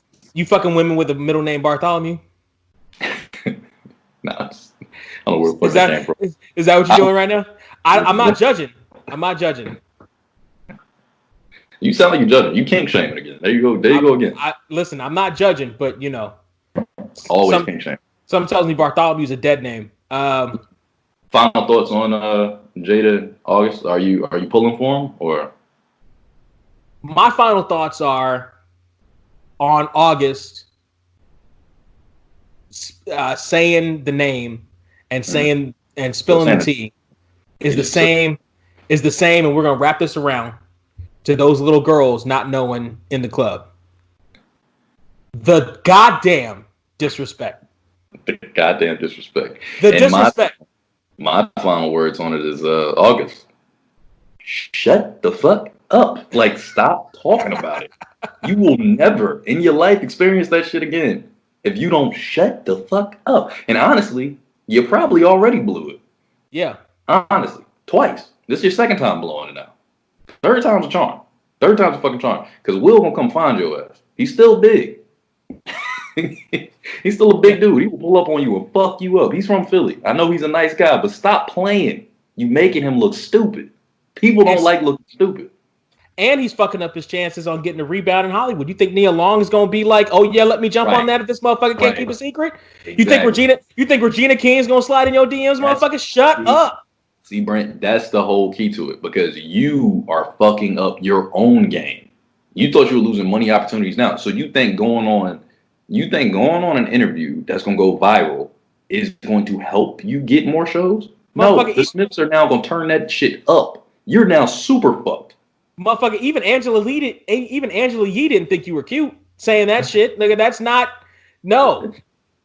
fucking women with a middle name Bartholomew? Nah, I don't know where the fuck that came from. Is that what you're doing right now? I'm not judging. I'm not judging. You sound like you're judging. You kink shaming again. There you go. There you go again. Listen, I'm not judging, but you know, always kink shaming. Some tells me Bartholomew's a dead name. Final thoughts on Jada August? Are you pulling for him or? My final thoughts are on August saying the name and saying and spilling the tea is the same, and we're gonna wrap this around to those little girls not knowing in the club. The goddamn disrespect. The goddamn disrespect. The disrespect. My final words on it is August. Shut the fuck up. Like, stop talking about it. You will never in your life experience that shit again if you don't shut the fuck up. And honestly, you probably already blew it. Yeah. Honestly. Twice. This is your second time blowing it now. Third time's a charm. Third time's a fucking charm. Because Will gonna come find your ass. He's still big. He's still a big dude. He will pull up on you and fuck you up. He's from Philly. I know he's a nice guy, but stop playing. You making him look stupid. People don't like looking stupid. And he's fucking up his chances on getting a rebound in Hollywood. You think Nia Long is gonna be like, oh yeah, let me jump on that if this motherfucker can't keep a secret? Exactly. You think Regina King's gonna slide in your DMs, motherfucker? Shut up. See, Brent, that's the whole key to it, because you are fucking up your own game. You thought you were losing money opportunities now. So you think going on an interview that's gonna go viral is going to help you get more shows? No, the Smiths are now gonna turn that shit up. You're now super fucked. Motherfucker, even Angela Yee didn't think you were cute saying that shit. Nigga, that's not, no.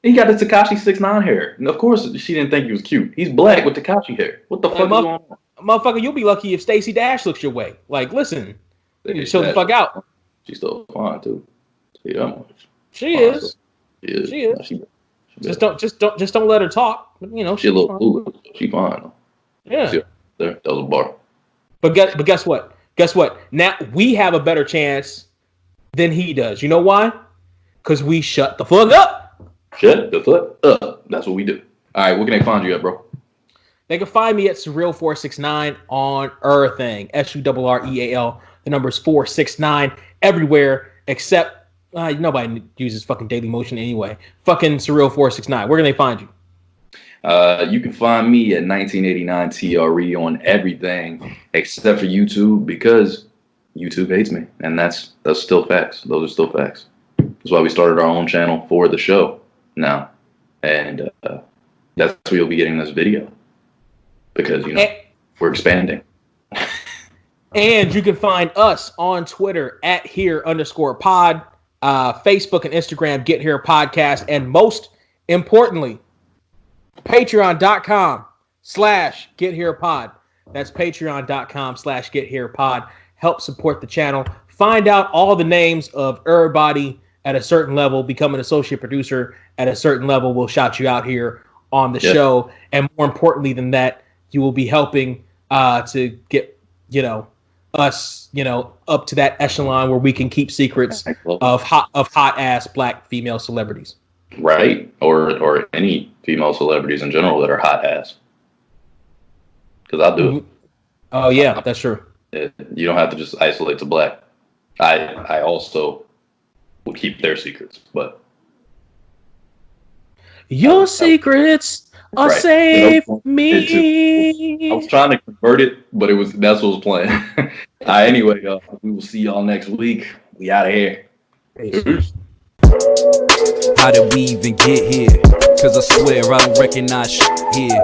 He got the Tekashi 6ix9ine hair. And of course she didn't think he was cute. He's black with Tekashi hair. What the fuck is going on? Motherfucker, you'll be lucky if Stacey Dash looks your way. Like, listen, chill the fuck out. She's still fine too. Yeah, she is. She is. Just don't let her talk. You know, she's a little foolish. She fine. Yeah. That was a bar. But guess what? Guess what? Now we have a better chance than he does. You know why? Because we shut the fuck up. Shut the fuck up. That's what we do. All right, where can they find you at, bro? They can find me at Surreal469 on everything. SURREAL. The number is 469 everywhere except nobody uses fucking Dailymotion anyway. Fucking Surreal469. Where can they find you? You can find me at 1989 TRE on everything except for YouTube, because YouTube hates me, and that's still facts. Those are still facts. That's why we started our own channel for the show now, and that's where you'll be getting this video, because we're expanding. And you can find us on Twitter at @here_pod, Facebook and Instagram Get Here Podcast, and most importantly, patreon.com/GetHerePod. That's patreon.com/GetHerePod. Help support the channel. Find out all the names of everybody at a certain level. Become an associate producer at a certain level. We'll shout you out here on the show. And more importantly than that, you will be helping to get, us, up to that echelon where we can keep secrets of hot ass black female celebrities. Right, or any female celebrities in general that are hot ass. Because I do. Oh yeah, that's true. You don't have to just isolate to black. I also will keep their secrets, but your secrets are safe with me. I was trying to convert it, but that's what was playing. Anyway, we will see y'all next week. We out of here. Peace. How did we even get here? Cause I swear I don't recognize shit here.